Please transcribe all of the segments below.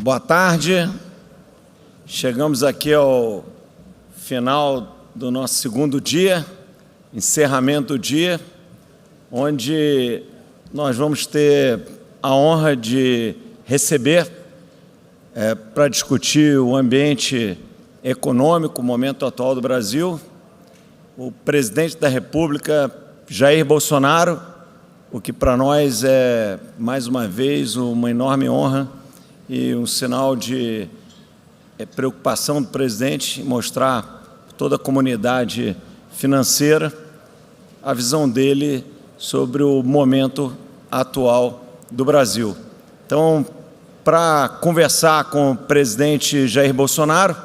Boa tarde. Chegamos aqui ao final do nosso segundo dia, encerramento do dia, onde nós vamos ter a honra de receber para discutir o ambiente econômico, o momento atual do Brasil, o presidente da República, Jair Bolsonaro, o que para nós é, mais uma vez, uma enorme honra e um sinal de preocupação do presidente em mostrar a toda a comunidade financeira a visão dele sobre o momento atual do Brasil. Então, para conversar com o presidente Jair Bolsonaro,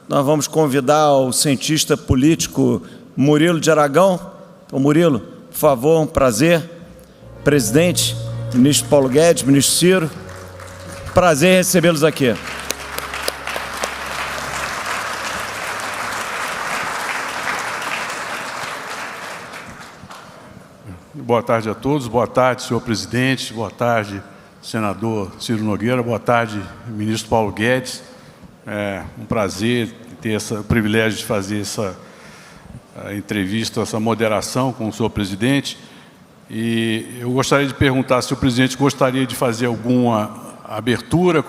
nós vamos convidar o cientista político Murilo de Aragão. Então, Murilo, por favor, um prazer. Presidente, ministro Paulo Guedes, ministro Ciro, prazer recebê-los aqui. Boa tarde a todos, boa tarde, senhor presidente, boa tarde, senador Ciro Nogueira, boa tarde, ministro Paulo Guedes. É um prazer ter o privilégio de fazer essa entrevista, essa moderação com o senhor presidente. E eu gostaria de perguntar se o presidente gostaria de fazer alguma abertura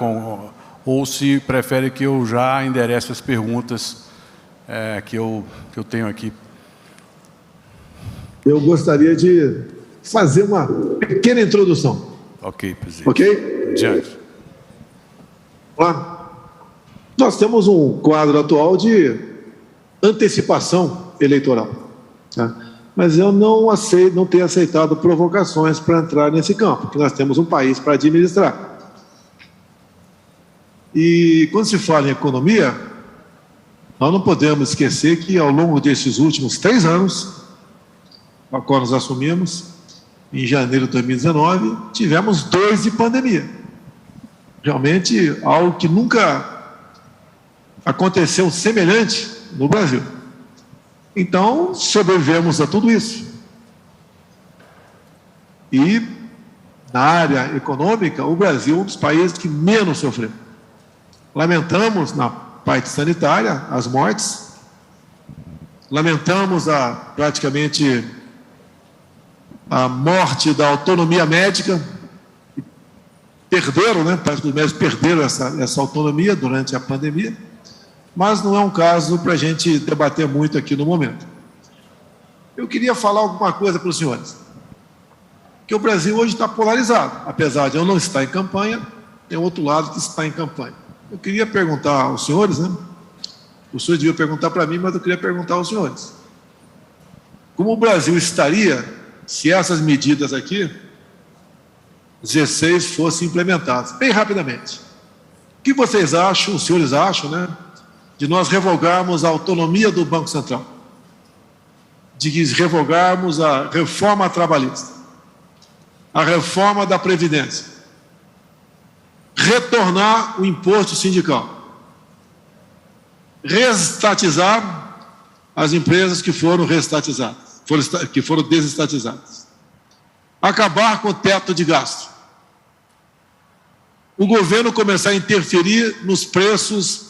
ou se prefere que eu já enderece as perguntas que eu tenho aqui. Eu gostaria de fazer uma pequena introdução. Ok, presidente. Ok? Adiante. Olá. Nós temos um quadro atual de antecipação eleitoral, tá? Mas eu não tenho aceitado provocações para entrar nesse campo, porque nós temos um país para administrar. E quando se fala em economia, nós não podemos esquecer que ao longo desses últimos 3 anos, a qual nós assumimos, em janeiro de 2019, tivemos 2 de pandemia. Realmente, algo que nunca aconteceu semelhante no Brasil. Então, sobrevivemos a tudo isso. E, na área econômica, o Brasil é um dos países que menos sofreu. Lamentamos, na parte sanitária, as mortes. Lamentamos praticamente a morte da autonomia médica. Perderam, né? Os médicos perderam essa autonomia durante a pandemia. Mas não é um caso para a gente debater muito aqui no momento. Eu queria falar alguma coisa para os senhores. Que o Brasil hoje está polarizado. Apesar de eu não estar em campanha, tem outro lado que está em campanha. Eu queria perguntar aos senhores, né? O senhor devia perguntar para mim, mas eu queria perguntar aos senhores. Como o Brasil estaria se essas medidas aqui, 16, fossem implementadas? Bem rapidamente. O que vocês acham, os senhores acham, né? De nós revogarmos a autonomia do Banco Central, de revogarmos a reforma trabalhista, a reforma da Previdência, retornar o imposto sindical, reestatizar as empresas que foram reestatizadas, que foram desestatizadas, acabar com o teto de gasto, o governo começar a interferir nos preços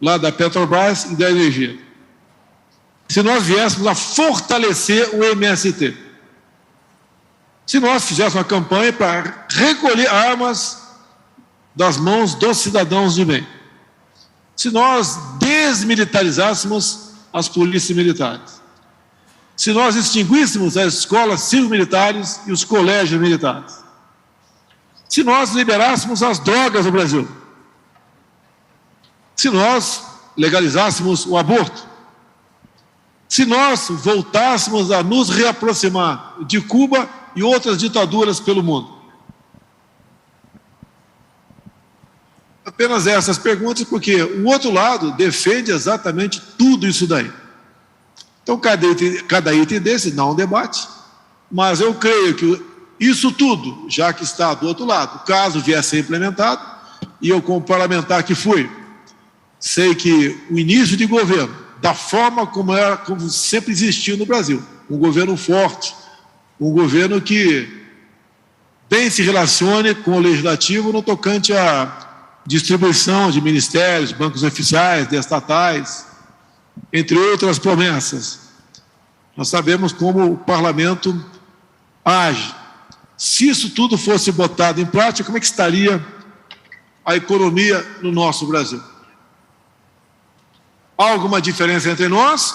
lá da Petrobras e da energia. Se nós viéssemos a fortalecer o MST, se nós fizéssemos uma campanha para recolher armas das mãos dos cidadãos de bem, se nós desmilitarizássemos as polícias militares, se nós extinguíssemos as escolas civil-militares e os colégios militares, se nós liberássemos as drogas no Brasil, se nós legalizássemos o aborto, se nós voltássemos a nos reaproximar de Cuba e outras ditaduras pelo mundo. Apenas essas perguntas, porque o outro lado defende exatamente tudo isso daí. Então, cada item desse dá um debate, mas eu creio que isso tudo, já que está do outro lado, caso vier a ser implementado, e eu como parlamentar que fui, sei que o início de governo, da forma como sempre existiu no Brasil, um governo forte, um governo que bem se relacione com o legislativo no tocante a distribuição de ministérios, bancos oficiais, de estatais, entre outras promessas. Nós sabemos como o parlamento age. Se isso tudo fosse botado em prática, como é que estaria a economia no nosso Brasil? Há alguma diferença entre nós?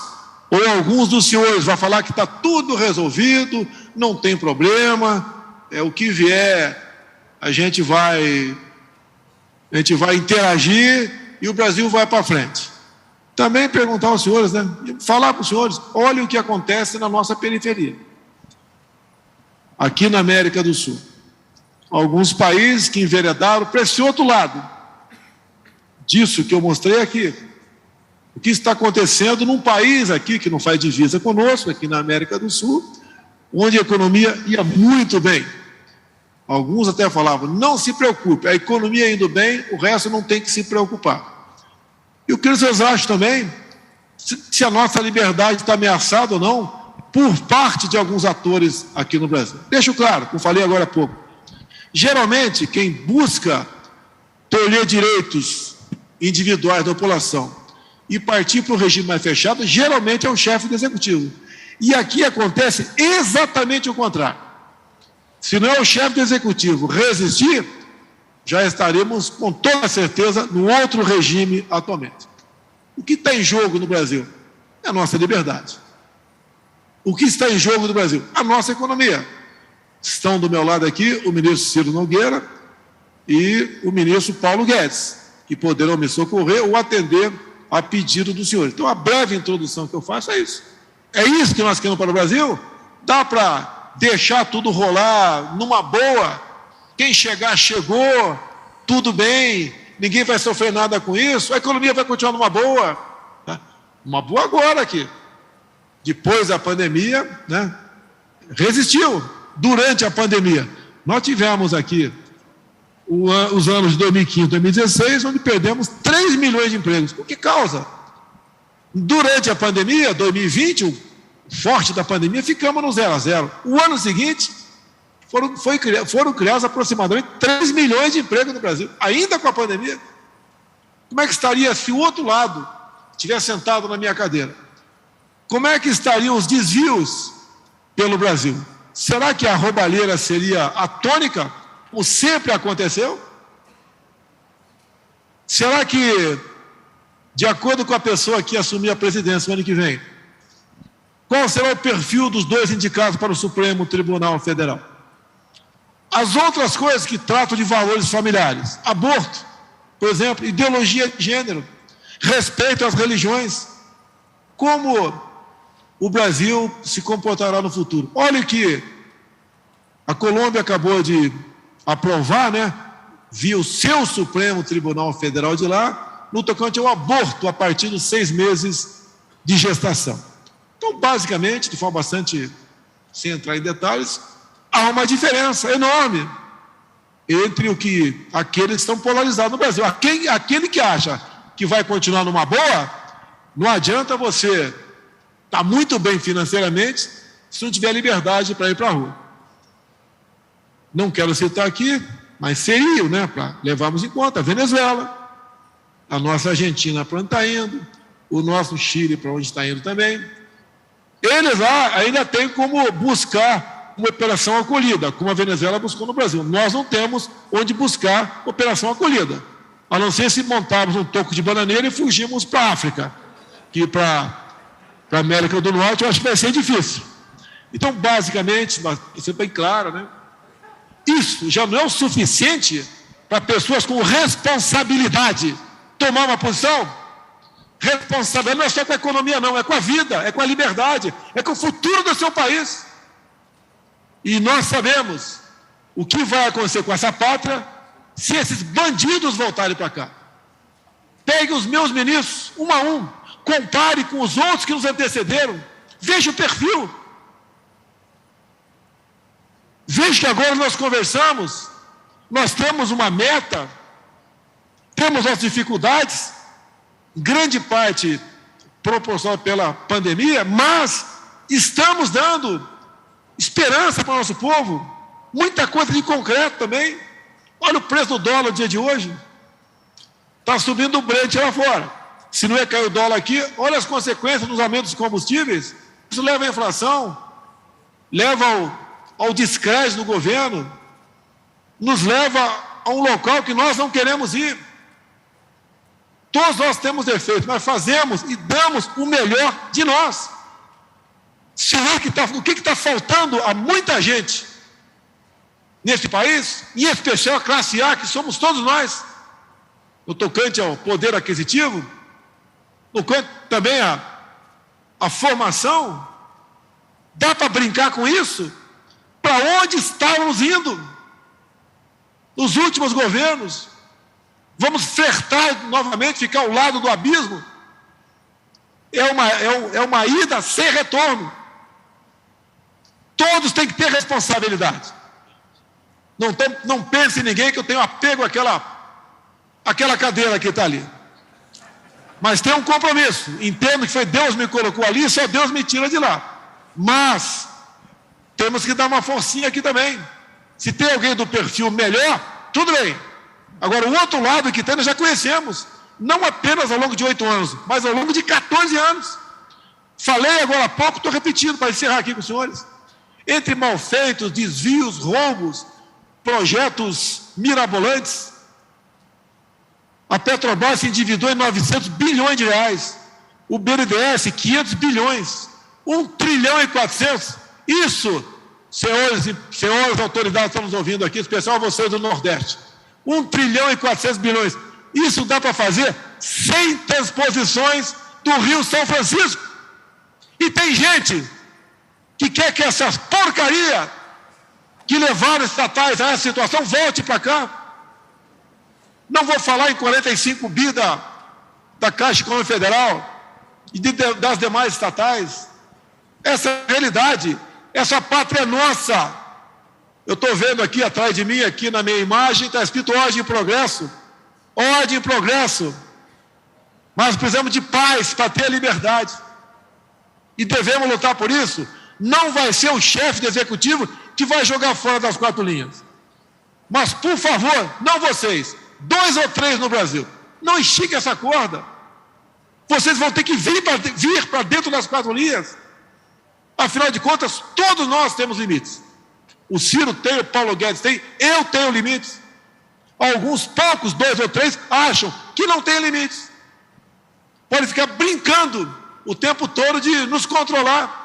Ou alguns dos senhores vão falar que está tudo resolvido, não tem problema, o que vier, a gente vai interagir e o Brasil vai para frente. Também perguntar aos senhores, né? Falar para os senhores, olhem o que acontece na nossa periferia. Aqui na América do Sul. Alguns países que enveredaram para esse outro lado. Disso que eu mostrei aqui. O que está acontecendo num país aqui que não faz divisa conosco, aqui na América do Sul, onde a economia ia muito bem. Alguns até falavam, não se preocupe, a economia indo bem, o resto não tem que se preocupar. E o que vocês acham também, se a nossa liberdade está ameaçada ou não, por parte de alguns atores aqui no Brasil. Deixo claro, como falei agora há pouco, geralmente quem busca tolher direitos individuais da população e partir para o regime mais fechado, geralmente é o chefe do executivo. E aqui acontece exatamente o contrário. Se não é o chefe do executivo resistir, já estaremos com toda certeza no outro regime atualmente. O que está em jogo no Brasil? É a nossa liberdade. O que está em jogo no Brasil? A nossa economia. Estão do meu lado aqui o ministro Ciro Nogueira e o ministro Paulo Guedes, que poderão me socorrer ou atender a pedido do senhor. Então, a breve introdução que eu faço é isso. É isso que nós queremos para o Brasil? Dá para deixar tudo rolar numa boa? Quem chegar, chegou, tudo bem, ninguém vai sofrer nada com isso, a economia vai continuar numa boa. Tá? Uma boa agora aqui. Depois da pandemia, né, resistiu. Durante a pandemia, nós tivemos aqui os anos de 2015 e 2016, onde perdemos 3 milhões de empregos. Por que causa? Durante a pandemia, 2020, o forte da pandemia, ficamos no 0 a 0. O ano seguinte, foram criados aproximadamente 3 milhões de empregos no Brasil, ainda com a pandemia. Como é que estaria se o outro lado estivesse sentado na minha cadeira? Como é que estariam os desvios pelo Brasil? Será que a roubalheira seria a tônica, como sempre aconteceu? Será que, de acordo com a pessoa que assumir a presidência no ano que vem, qual será o perfil dos dois indicados para o Supremo Tribunal Federal? As outras coisas que tratam de valores familiares, aborto, por exemplo, ideologia de gênero, respeito às religiões, como o Brasil se comportará no futuro? Olha que a Colômbia acabou de aprovar, né, via o seu Supremo Tribunal Federal de lá, no tocante ao aborto a partir dos 6 meses de gestação. Então, basicamente, de forma bastante, sem entrar em detalhes, há uma diferença enorme entre aqueles que estão polarizados no Brasil. Aquele que acha que vai continuar numa boa, não adianta você estar muito bem financeiramente se não tiver liberdade para ir para a rua. Não quero citar aqui, mas seriam, né, para levarmos em conta a Venezuela, a nossa Argentina para onde está indo, o nosso Chile para onde está indo também. Eles lá ainda têm como buscar uma operação acolhida, como a Venezuela buscou no Brasil. Nós não temos onde buscar operação acolhida, a não ser se montarmos um toco de bananeira e fugirmos para a África, que para a América do Norte eu acho que vai ser difícil. Então, basicamente, para ser bem claro, né, isso já não é o suficiente para pessoas com responsabilidade tomar uma posição. Responsabilidade não é só com a economia, não, é com a vida, é com a liberdade, é com o futuro do seu país. E nós sabemos o que vai acontecer com essa pátria se esses bandidos voltarem para cá. Pegue os meus ministros, um a um, compare com os outros que nos antecederam, veja o perfil. Veja que agora nós conversamos, nós temos uma meta, temos as dificuldades, grande parte proporcional pela pandemia, mas estamos dando esperança para o nosso povo, muita coisa de concreto também. Olha o preço do dólar no dia de hoje, Está subindo o Brent lá fora. Se não é cair o dólar aqui, olha as consequências dos aumentos de combustíveis. Isso leva à inflação, leva ao descrédito do governo, nos leva a um local que nós não queremos ir. Todos nós temos defeitos, mas fazemos e damos o melhor de nós. Será que o que está faltando a muita gente nesse país, em especial a classe A, que somos todos nós, no tocante ao poder aquisitivo, no tocante também a formação? Dá para brincar com isso? Para onde estávamos indo? Nos últimos governos, vamos flertar novamente, ficar ao lado do abismo? É uma ida sem retorno. Todos têm que ter responsabilidade. Não pense em ninguém que eu tenho apego àquela cadeira que está ali. Mas tem um compromisso. Entendo que foi Deus me colocou ali, só Deus me tira de lá. Mas temos que dar uma forcinha aqui também. Se tem alguém do perfil melhor, tudo bem. Agora, o outro lado que tem, nós já conhecemos. Não apenas ao longo de 8 anos, mas ao longo de 14 anos. Falei agora há pouco, estou repetindo para encerrar aqui com os senhores. Entre malfeitos, desvios, roubos, projetos mirabolantes, a Petrobras se endividou em 900 bilhões de reais. O BNDES, 500 bilhões. 1 trilhão e 400. Isso, senhores autoridades que estão nos ouvindo aqui, em especial vocês do Nordeste. 1 trilhão e 400 bilhões. Isso dá para fazer 100 transposições do Rio São Francisco. E tem gente que quer que essas porcarias que levaram estatais a essa situação volte para cá. Não vou falar em 45 bi da Caixa Econômica Federal e das demais estatais. Essa é a realidade. Essa pátria é nossa. Eu estou vendo aqui atrás de mim, aqui na minha imagem, está escrito ordem e progresso. Ordem e progresso. Mas precisamos de paz para ter a liberdade. E devemos lutar por isso. Não vai ser o chefe do executivo que vai jogar fora das 4 linhas. Mas, por favor, não vocês, 2 ou 3 no Brasil, não estique essa corda. Vocês vão ter que vir para dentro das 4 linhas. Afinal de contas, todos nós temos limites. O Ciro tem, o Paulo Guedes tem, eu tenho limites. Alguns poucos, 2 ou 3, acham que não tem limites. Podem ficar brincando o tempo todo de nos controlar,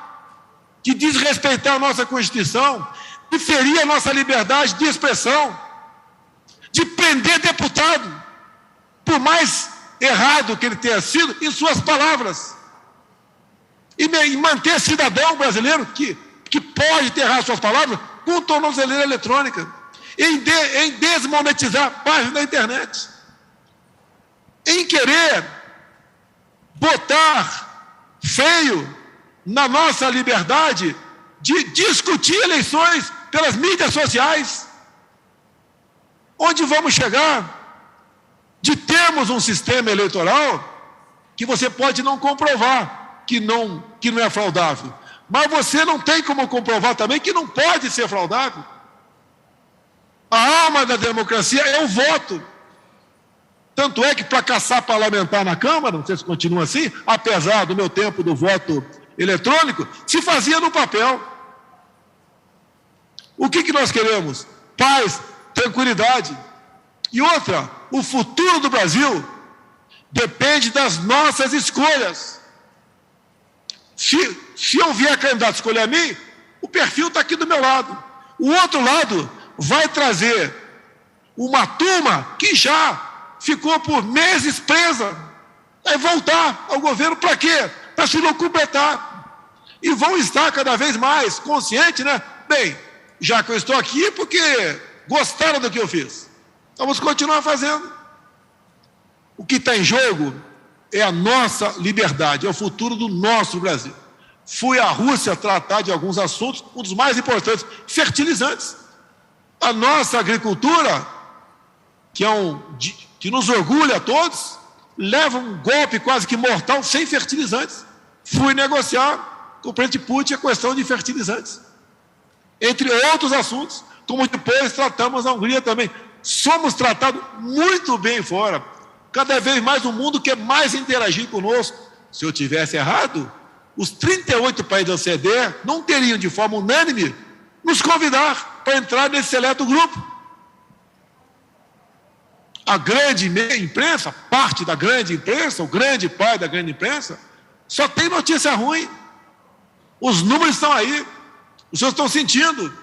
de desrespeitar a nossa Constituição, de ferir a nossa liberdade de expressão, de prender deputado, por mais errado que ele tenha sido, em suas palavras, e manter cidadão brasileiro que pode ter errado suas palavras com tornozeleira eletrônica, em desmonetizar a página da internet, em querer botar feio na nossa liberdade de discutir eleições pelas mídias sociais. Onde vamos chegar? De termos um sistema eleitoral que você pode não comprovar que não é fraudável, mas você não tem como comprovar também que não pode ser fraudável. A alma da democracia é o voto. Tanto é que para caçar parlamentar na Câmara, não sei se continua assim, apesar do meu tempo do voto eletrônico, se fazia no papel. O que nós queremos? Paz, tranquilidade. E outra, o futuro do Brasil depende das nossas escolhas. Se eu vier candidato escolher a mim, o perfil está aqui do meu lado. O outro lado vai trazer uma turma que já ficou por meses presa. Vai voltar ao governo para quê? Para se locupletar. E vão estar cada vez mais conscientes, né? Bem, já que eu estou aqui, porque gostaram do que eu fiz. Vamos continuar fazendo. O que está em jogo é a nossa liberdade, é o futuro do nosso Brasil. Fui à Rússia tratar de alguns assuntos, um dos mais importantes, fertilizantes. A nossa agricultura, que nos orgulha a todos, leva um golpe quase que mortal sem fertilizantes. Fui negociar com o presidente Putin a questão de fertilizantes, entre outros assuntos, como depois tratamos na Hungria também. Somos tratados muito bem fora. cada vez mais o mundo quer mais interagir conosco. Se eu tivesse errado, os 38 países da OCDE não teriam, de forma unânime, nos convidar para entrar nesse seleto grupo. A grande imprensa, parte da grande imprensa, o grande pai da grande imprensa, só tem notícia ruim. Os números estão aí, os senhores estão sentindo.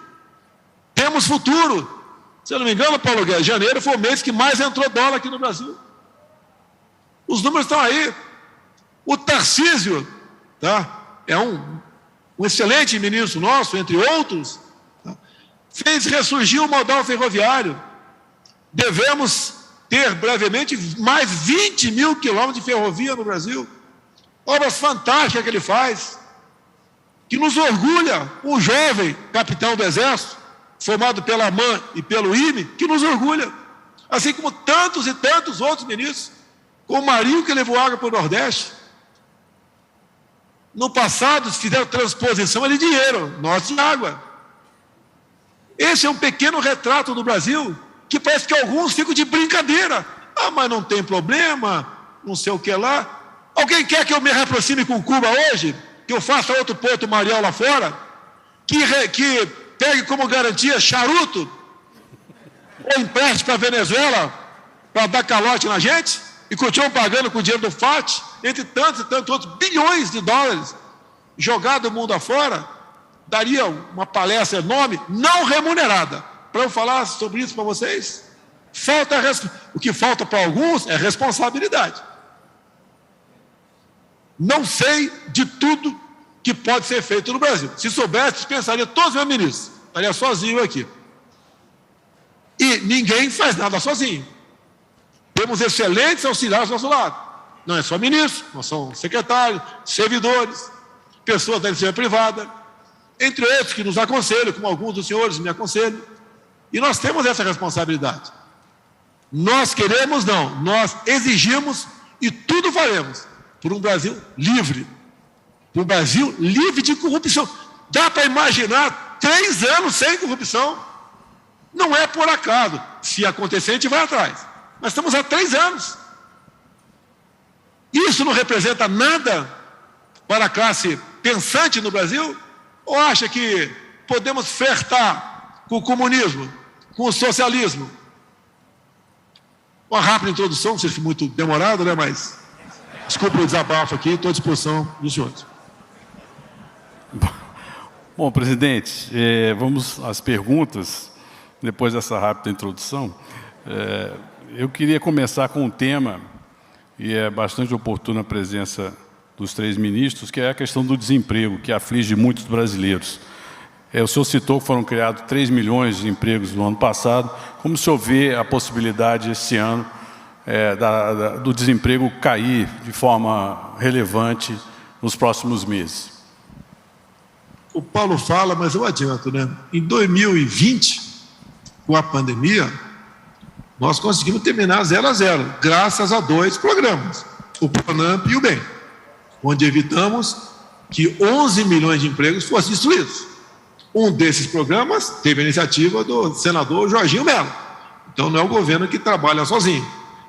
Temos futuro. Se eu não me engano, Paulo Guedes, janeiro foi o mês que mais entrou dólar aqui no Brasil. Os números estão aí. O Tarcísio, tá? É um excelente ministro nosso, entre outros, tá? Fez ressurgir o modal ferroviário. Devemos ter brevemente mais 20 mil quilômetros de ferrovia no Brasil. Obras fantásticas que ele faz, que nos orgulha. Um jovem capitão do Exército, formado pela AMAN e pelo IME, que nos orgulha. Assim como tantos e tantos outros ministros, como o Marinho, que levou água para o Nordeste. No passado, fizeram transposição de dinheiro, nós de água. Esse é um pequeno retrato do Brasil, que parece que alguns ficam de brincadeira. Ah, mas não tem problema, não sei o que lá. Alguém quer que eu me aproxime com Cuba hoje? Que eu faça outro Porto Mariel lá fora? Que pegue como garantia charuto? Ou empreste para a Venezuela para dar calote na gente? E continuam pagando com o dinheiro do FAT, entre tantos e tantos outros bilhões de dólares jogados o mundo afora? Daria uma palestra enorme, não remunerada, para eu falar sobre isso para vocês. O que falta para alguns é responsabilidade. Não sei de tudo que pode ser feito no Brasil. Se soubesse, dispensaria todos os meus ministros. Estaria sozinho aqui. E ninguém faz nada sozinho. Temos excelentes auxiliares do nosso lado. Não é só ministro, nós somos secretários, servidores, pessoas da iniciativa privada, entre outros que nos aconselham, como alguns dos senhores me aconselham. E nós temos essa responsabilidade. Nós queremos, não, nós exigimos e tudo faremos por um Brasil livre. Por um Brasil livre de corrupção. Dá para imaginar 3 anos sem corrupção? Não é por acaso. Se acontecer, a gente vai atrás. Nós estamos há 3 anos. Isso não representa nada para a classe pensante no Brasil? Ou acha que podemos flertar com o comunismo, com o socialismo? Uma rápida introdução, não sei se foi muito demorado, né? Mas desculpe o desabafo aqui, estou à disposição dos senhores. Bom, presidente, vamos às perguntas, depois dessa rápida introdução. Eu queria começar com um tema, e é bastante oportuna a presença dos 3 ministros, que é a questão do desemprego, que aflige muitos brasileiros. O senhor citou que foram criados 3 milhões de empregos no ano passado. Como o senhor vê a possibilidade esse ano do desemprego cair de forma relevante nos próximos meses? O Paulo fala, mas eu adianto, né? Em 2020, com a pandemia, nós conseguimos terminar 0 a 0, graças a 2 programas, o PRONAMP e o BEM, onde evitamos que 11 milhões de empregos fossem destruídos. Um desses programas teve a iniciativa do senador Jorginho Mello. Então não é o governo que trabalha sozinho.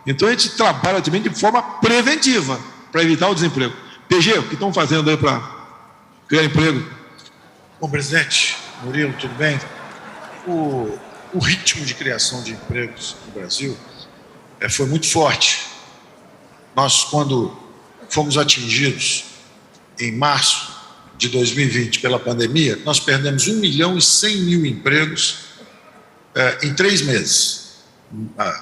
Então a gente trabalha também de forma preventiva para evitar o desemprego. PG, o que estão fazendo aí para criar emprego? Bom, presidente Murilo, tudo bem? O ritmo de criação de empregos no Brasil foi muito forte. Nós, quando fomos atingidos em março de 2020 pela pandemia, nós perdemos 1.100.000 empregos em 3 meses.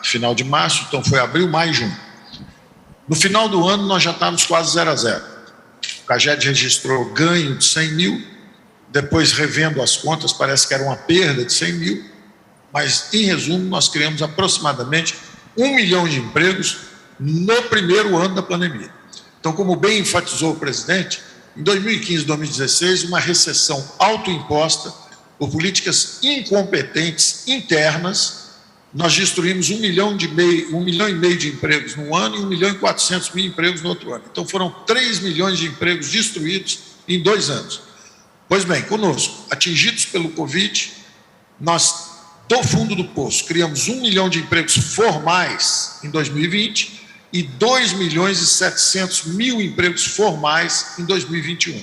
Final de março, então foi abril, maio e junho. No final do ano, nós já estávamos quase 0 a 0. O CAGED registrou ganho de 100.000, depois, revendo as contas, parece que era uma perda de 100.000, mas, em resumo, nós criamos aproximadamente 1 milhão de empregos no primeiro ano da pandemia. Então, como bem enfatizou o presidente, em 2015 e 2016, uma recessão autoimposta por políticas incompetentes internas, nós destruímos 1 milhão e meio de empregos num ano e 1.400.000 empregos no outro ano. Então, foram 3 milhões de empregos destruídos em 2 anos. Pois bem, conosco, atingidos pelo Covid, nós, do fundo do poço, criamos 1 milhão de empregos formais em 2020 e 2.700.000 empregos formais em 2021.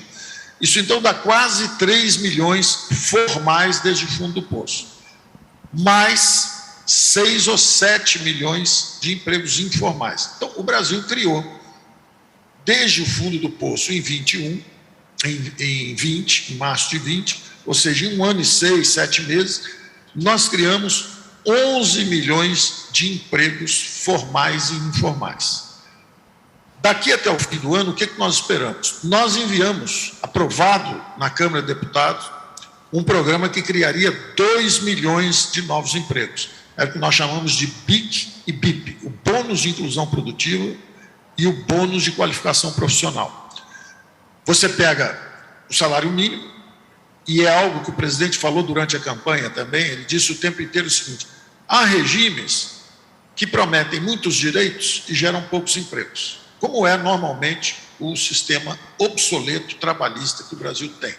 Isso, então, dá quase 3 milhões formais desde o fundo do poço. Mais 6 ou 7 milhões de empregos informais. Então, o Brasil criou, desde o fundo do poço em 21, em março de 20, ou seja, em 1 ano e 6, 7 meses, nós criamos 11 milhões de empregos formais e informais. Daqui até o fim do ano, o que nós esperamos? Nós enviamos, aprovado na Câmara de Deputados, um programa que criaria 2 milhões de novos empregos. É o que nós chamamos de BIC e BIP, o bônus de inclusão produtiva e o bônus de qualificação profissional. Você pega o salário mínimo, e é algo que o presidente falou durante a campanha também, ele disse o tempo inteiro o seguinte: há regimes que prometem muitos direitos e geram poucos empregos, como é normalmente o sistema obsoleto trabalhista que o Brasil tem.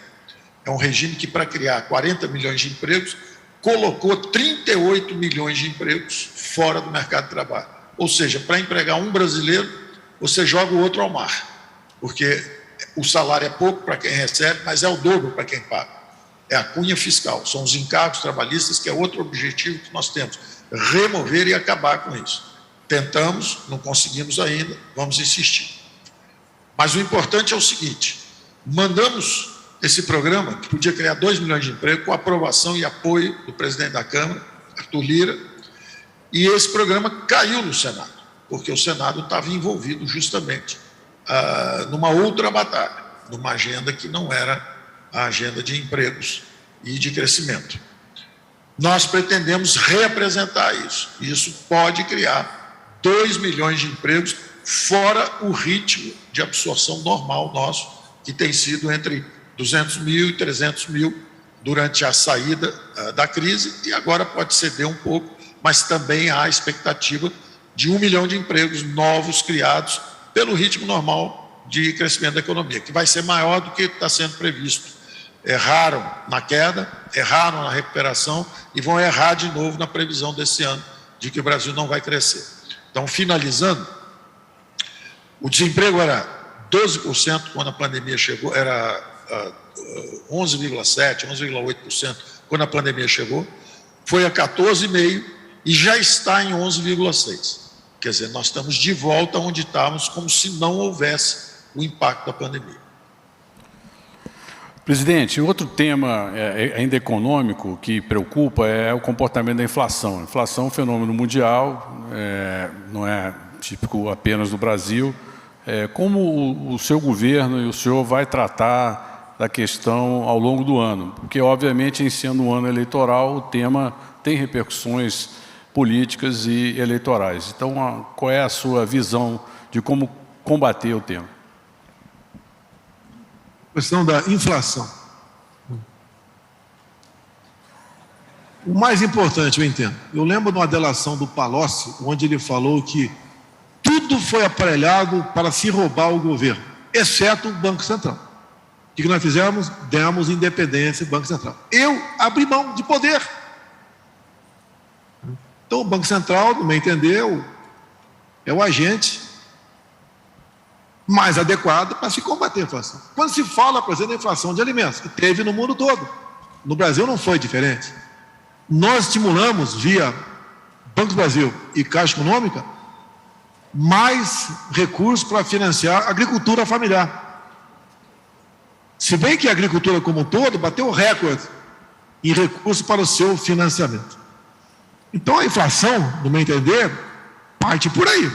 É um regime que, para criar 40 milhões de empregos, colocou 38 milhões de empregos fora do mercado de trabalho. Ou seja, para empregar um brasileiro, você joga o outro ao mar, porque o salário é pouco para quem recebe, mas é o dobro para quem paga. É a cunha fiscal, são os encargos trabalhistas, que é outro objetivo que nós temos, remover e acabar com isso. Tentamos, não conseguimos ainda, vamos insistir. Mas o importante é o seguinte: mandamos esse programa, que podia criar 2 milhões de empregos, com aprovação e apoio do presidente da Câmara, Arthur Lira, e esse programa caiu no Senado, porque o Senado estava envolvido justamente numa outra batalha, numa agenda que não era a agenda de empregos e de crescimento. Nós pretendemos reapresentar isso. Isso pode criar 2 milhões de empregos, fora o ritmo de absorção normal nosso, que tem sido entre 200 mil e 300 mil durante a saída da crise, e agora pode ceder um pouco, mas também há a expectativa de 1 milhão de empregos novos criados pelo ritmo normal de crescimento da economia, que vai ser maior do que está sendo previsto. Erraram na queda, erraram na recuperação e vão errar de novo na previsão desse ano de que o Brasil não vai crescer. Então, finalizando, o desemprego era 12% quando a pandemia chegou, era 11,7%, 11,8% quando a pandemia chegou, foi a 14,5% e já está em 11,6%. Quer dizer, nós estamos de volta onde estávamos, como se não houvesse o impacto da pandemia. Presidente, outro tema ainda econômico que preocupa é o comportamento da inflação. A inflação é um fenômeno mundial, não é típico apenas do Brasil. Como o seu governo e o senhor vai tratar da questão ao longo do ano? Porque, obviamente, em sendo um ano eleitoral, o tema tem repercussões políticas e eleitorais. Então, qual é a sua visão de como combater o tema? Questão da inflação. O mais importante, eu entendo. Eu lembro de uma delação do Palocci, onde ele falou que tudo foi aparelhado para se roubar o governo, exceto o Banco Central. O que nós fizemos? Demos independência ao Banco Central. Eu abri mão de poder. Então, o Banco Central, no meu entender, é o agente mais adequado para se combater a inflação. Quando se fala, por exemplo, da inflação de alimentos, que teve no mundo todo, no Brasil não foi diferente. Nós estimulamos, via Banco do Brasil e Caixa Econômica, mais recursos para financiar a agricultura familiar. Se bem que a agricultura como um todo bateu recorde em recursos para o seu financiamento. Então, a inflação, no meu entender, parte por aí.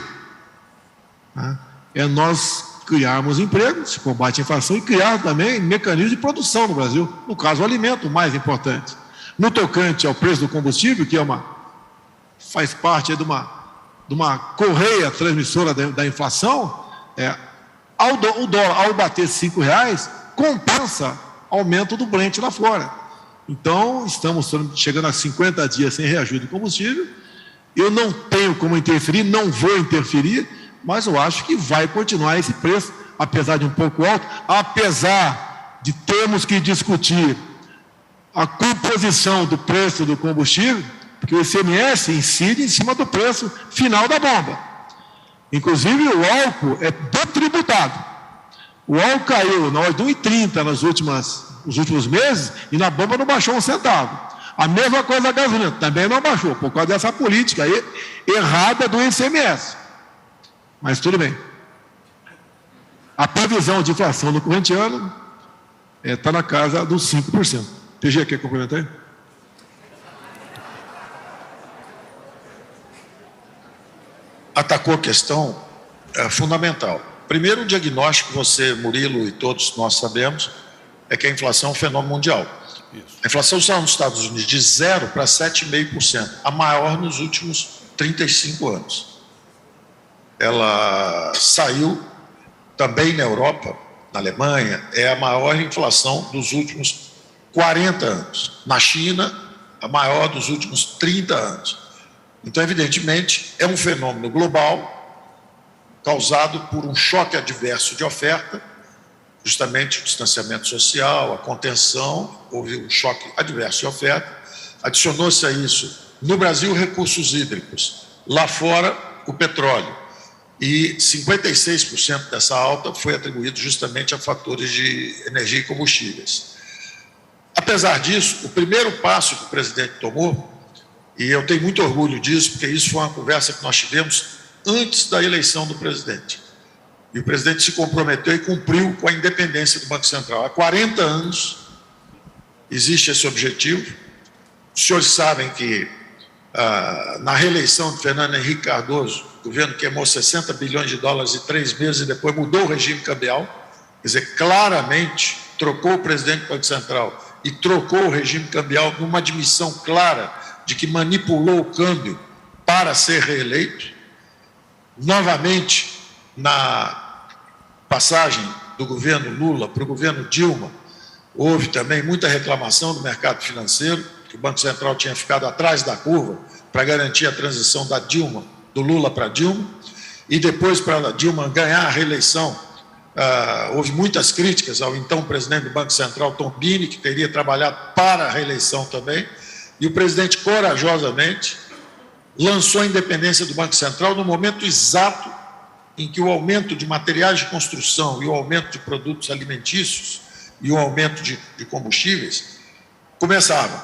É nós criarmos empregos, se combate a inflação, e criar também mecanismos de produção no Brasil, no caso o alimento, o mais importante. No tocante ao preço do combustível, que faz parte de uma correia transmissora da inflação, o dólar, ao bater R$5, compensa aumento do Brent lá fora. Então, estamos chegando a 50 dias sem reajuste do combustível. Eu não tenho como interferir, não vou interferir, mas eu acho que vai continuar esse preço, apesar de um pouco alto, apesar de termos que discutir a composição do preço do combustível, porque o ICMS incide em cima do preço final da bomba. Inclusive, o álcool é detributado. O álcool caiu na ordem de 1,30 nos últimos meses e na bomba não baixou um centavo. A mesma coisa a gasolina, também não baixou, por causa dessa política aí errada do ICMS. Mas tudo bem. A previsão de inflação no corrente ano está na casa dos 5%. PG, quer complementar aí? Atacou a questão fundamental. Primeiro, o diagnóstico, você, Murilo, e todos nós sabemos, é que a inflação é um fenômeno mundial. Isso. A inflação saiu nos Estados Unidos de 0 para 7,5%, a maior nos últimos 35 anos. Ela saiu também na Europa, na Alemanha, é a maior inflação dos últimos 40 anos. Na China, a maior dos últimos 30 anos. Então, evidentemente, é um fenômeno global causado por um choque adverso de oferta, justamente o distanciamento social, a contenção, houve um choque adverso de oferta. Adicionou-se a isso, no Brasil, recursos hídricos, lá fora, o petróleo. E 56% dessa alta foi atribuído justamente a fatores de energia e combustíveis. Apesar disso, o primeiro passo que o presidente tomou, e eu tenho muito orgulho disso, porque isso foi uma conversa que nós tivemos antes da eleição do presidente. E o presidente se comprometeu e cumpriu com a independência do Banco Central. Há 40 anos existe esse objetivo. Os senhores sabem que na reeleição de Fernando Henrique Cardoso, o governo queimou 60 bilhões de dólares em 3 meses e depois mudou o regime cambial. Quer dizer, claramente trocou o presidente do Banco Central e trocou o regime cambial numa admissão clara de que manipulou o câmbio para ser reeleito. Novamente, na passagem do governo Lula para o governo Dilma, houve também muita reclamação do mercado financeiro, que o Banco Central tinha ficado atrás da curva para garantir a transição da Dilma, do Lula para Dilma, e depois, para a Dilma ganhar a reeleição, houve muitas críticas ao então presidente do Banco Central, Tom Bini, que teria trabalhado para a reeleição também, e o presidente corajosamente lançou a independência do Banco Central no momento exato em que o aumento de materiais de construção e o aumento de produtos alimentícios e o aumento de combustíveis começavam.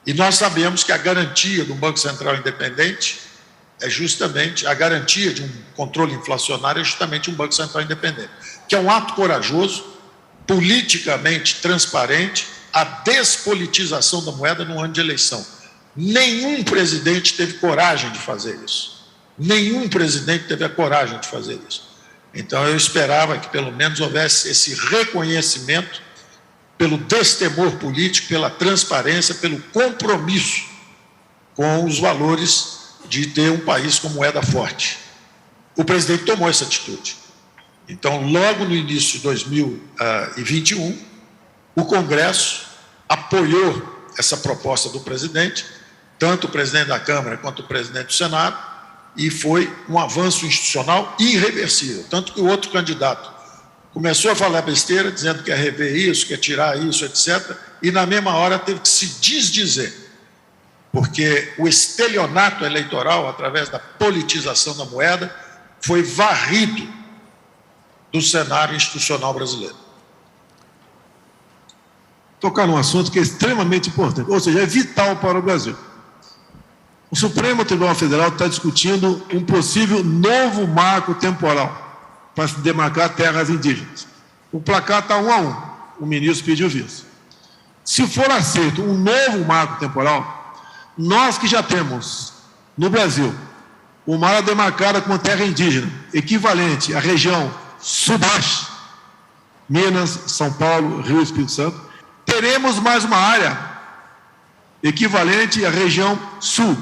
E nós sabemos que a garantia do Banco Central independente é justamente, a garantia de um controle inflacionário é justamente um Banco Central independente, que é um ato corajoso, politicamente transparente, a despolitização da moeda no ano de eleição. Nenhum presidente teve coragem de fazer isso. Nenhum presidente teve a coragem de fazer isso. Então, eu esperava que, pelo menos, houvesse esse reconhecimento pelo destemor político, pela transparência, pelo compromisso com os valores de ter um país com moeda forte. O presidente tomou essa atitude. Então, logo no início de 2021, o Congresso apoiou essa proposta do presidente, tanto o presidente da Câmara quanto o presidente do Senado, e foi um avanço institucional irreversível. Tanto que o outro candidato começou a falar besteira, dizendo que ia rever isso, que ia tirar isso, etc., e na mesma hora teve que se desdizer, porque o estelionato eleitoral, através da politização da moeda, foi varrido do cenário institucional brasileiro. Tocar num assunto que é extremamente importante, ou seja, é vital para o Brasil. O Supremo Tribunal Federal está discutindo um possível novo marco temporal para se demarcar terras indígenas. O placar está 1-1, o ministro pediu visto. Se for aceito um novo marco temporal, nós que já temos no Brasil uma área demarcada como terra indígena, equivalente à região sudeste, Minas, São Paulo, Rio e Espírito Santo, teremos mais uma área equivalente à região sul,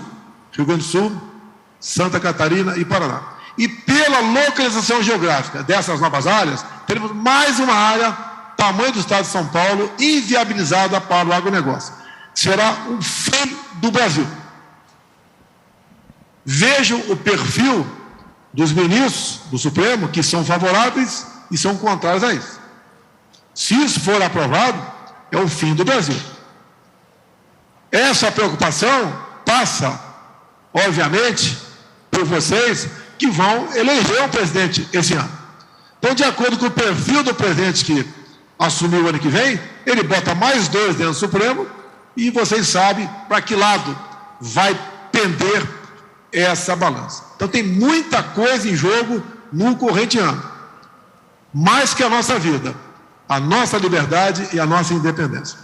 Rio Grande do Sul, Santa Catarina e Paraná. E pela localização geográfica dessas novas áreas, teremos mais uma área, tamanho do estado de São Paulo, inviabilizada para o agronegócio. Será um fim do Brasil. Vejam o perfil dos ministros do Supremo, que são favoráveis e são contrários a isso. Se isso for aprovado, é o fim do Brasil. Essa preocupação passa, obviamente, por vocês, que vão eleger o presidente esse ano. Então, de acordo com o perfil do presidente que assumiu o ano que vem, ele bota mais 2 dentro do Supremo e vocês sabem para que lado vai pender essa balança. Então, tem muita coisa em jogo no corrente ano, mais que a nossa vida, a nossa liberdade e a nossa independência.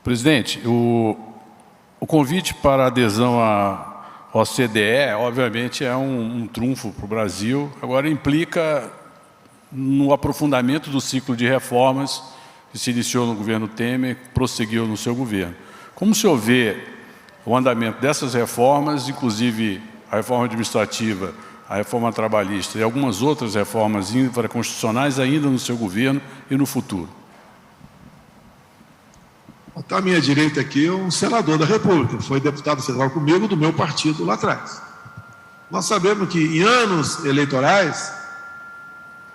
Presidente, o convite para a adesão à OCDE, obviamente, é um trunfo para o Brasil. Agora, implica no aprofundamento do ciclo de reformas que se iniciou no governo Temer, prosseguiu no seu governo. Como o senhor vê o andamento dessas reformas, inclusive a reforma administrativa, a reforma trabalhista e algumas outras reformas infraconstitucionais ainda no seu governo e no futuro? Está à minha direita aqui um senador da República, foi deputado federal comigo do meu partido lá atrás. Nós sabemos que em anos eleitorais,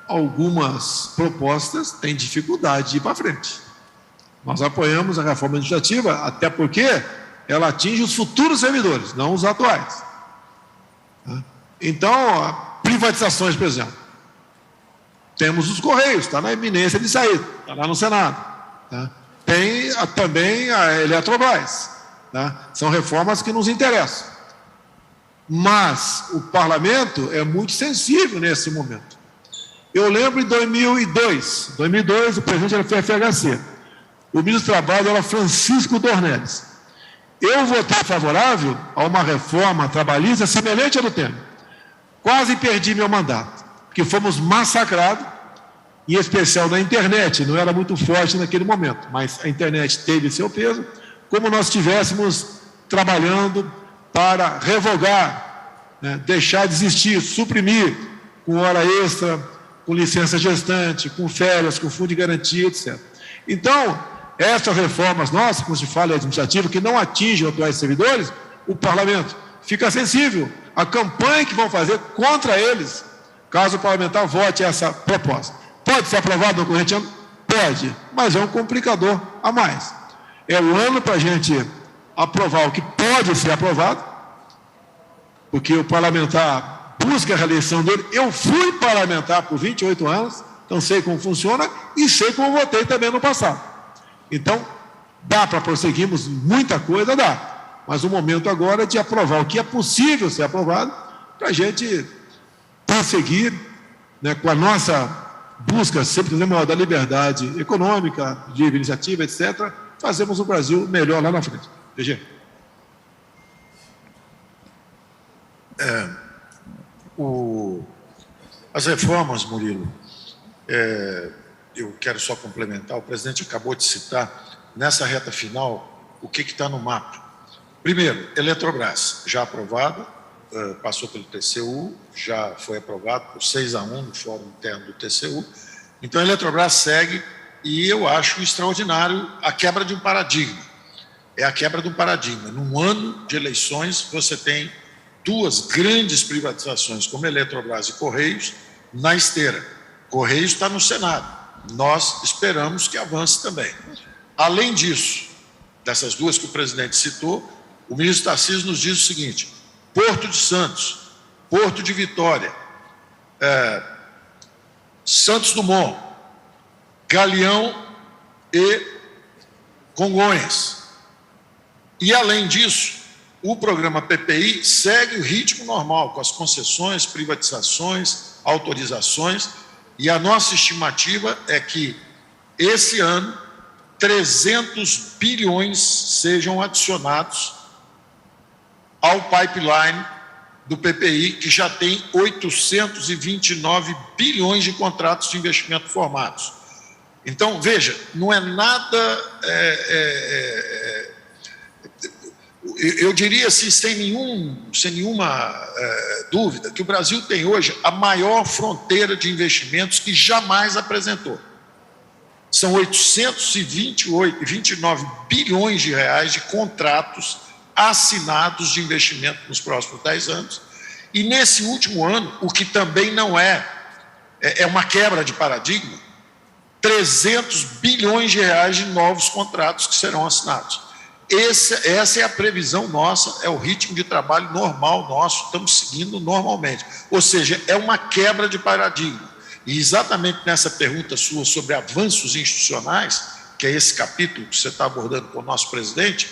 algumas propostas têm dificuldade de ir para frente. Nós apoiamos a reforma administrativa, até porque ela atinge os futuros servidores, não os atuais. Então, privatizações, por exemplo. Temos os Correios, está na iminência de sair, está lá no Senado. Tem também a Eletrobras. São reformas que nos interessam. Mas o parlamento é muito sensível nesse momento. Eu lembro em 2002, o presidente era o FHC. O ministro do Trabalho era Francisco Dornelles. Eu votei favorável a uma reforma trabalhista semelhante à do Temer. Quase perdi meu mandato, porque fomos massacrados, em especial na internet, não era muito forte naquele momento, mas a internet teve seu peso, como nós estivéssemos trabalhando para revogar, deixar de existir, suprimir, com hora extra, com licença gestante, com férias, com fundo de garantia, etc. Então, essas reformas nossas, como se fala administrativa, que não atingem os atuais servidores, o parlamento fica sensível à campanha que vão fazer contra eles, caso o parlamentar vote essa proposta. Pode ser aprovado no corrente ano? Pode, mas é um complicador a mais. É o ano para a gente aprovar o que pode ser aprovado, porque o parlamentar busca a reeleição dele. Eu fui parlamentar por 28 anos, então sei como funciona e sei como votei também no passado. Então, dá para prosseguirmos muita coisa, dá. Mas o momento agora é de aprovar o que é possível ser aprovado para a gente prosseguir, com a nossa busca sempre maior da liberdade econômica, de iniciativa, etc., fazemos o Brasil melhor lá na frente. DG. As reformas, Murilo, eu quero só complementar, o presidente acabou de citar, nessa reta final, o que está no mapa. Primeiro, Eletrobras, já aprovado, passou pelo TCU, já foi aprovado por 6-1 no fórum interno do TCU. Então, a Eletrobras segue, e eu acho extraordinário a quebra de um paradigma. É a quebra de um paradigma. Num ano de eleições, você tem 2 grandes privatizações, como Eletrobras e Correios, na esteira. Correios está no Senado. Nós esperamos que avance também. Além disso, dessas 2 que o presidente citou, o ministro Tarcísio nos diz o seguinte: Porto de Santos, Porto de Vitória, Santos Dumont, Galeão e Congonhas. E, além disso, o programa PPI segue o ritmo normal, com as concessões, privatizações, autorizações, e a nossa estimativa é que, esse ano, 300 bilhões sejam adicionados ao pipeline do PPI, que já tem 829 bilhões de contratos de investimento formados. Então, veja, não é nada... eu diria assim, sem nenhuma dúvida, que o Brasil tem hoje a maior fronteira de investimentos que jamais apresentou. São 829 bilhões de reais de contratos assinados de investimento nos próximos 10 anos. E nesse último ano, o que também não é uma quebra de paradigma, 300 bilhões de reais de novos contratos que serão assinados. essa é a previsão nossa, é o ritmo de trabalho normal nosso, estamos seguindo normalmente. Ou seja, é uma quebra de paradigma. E exatamente nessa pergunta sua sobre avanços institucionais, que é esse capítulo que você está abordando com o nosso presidente,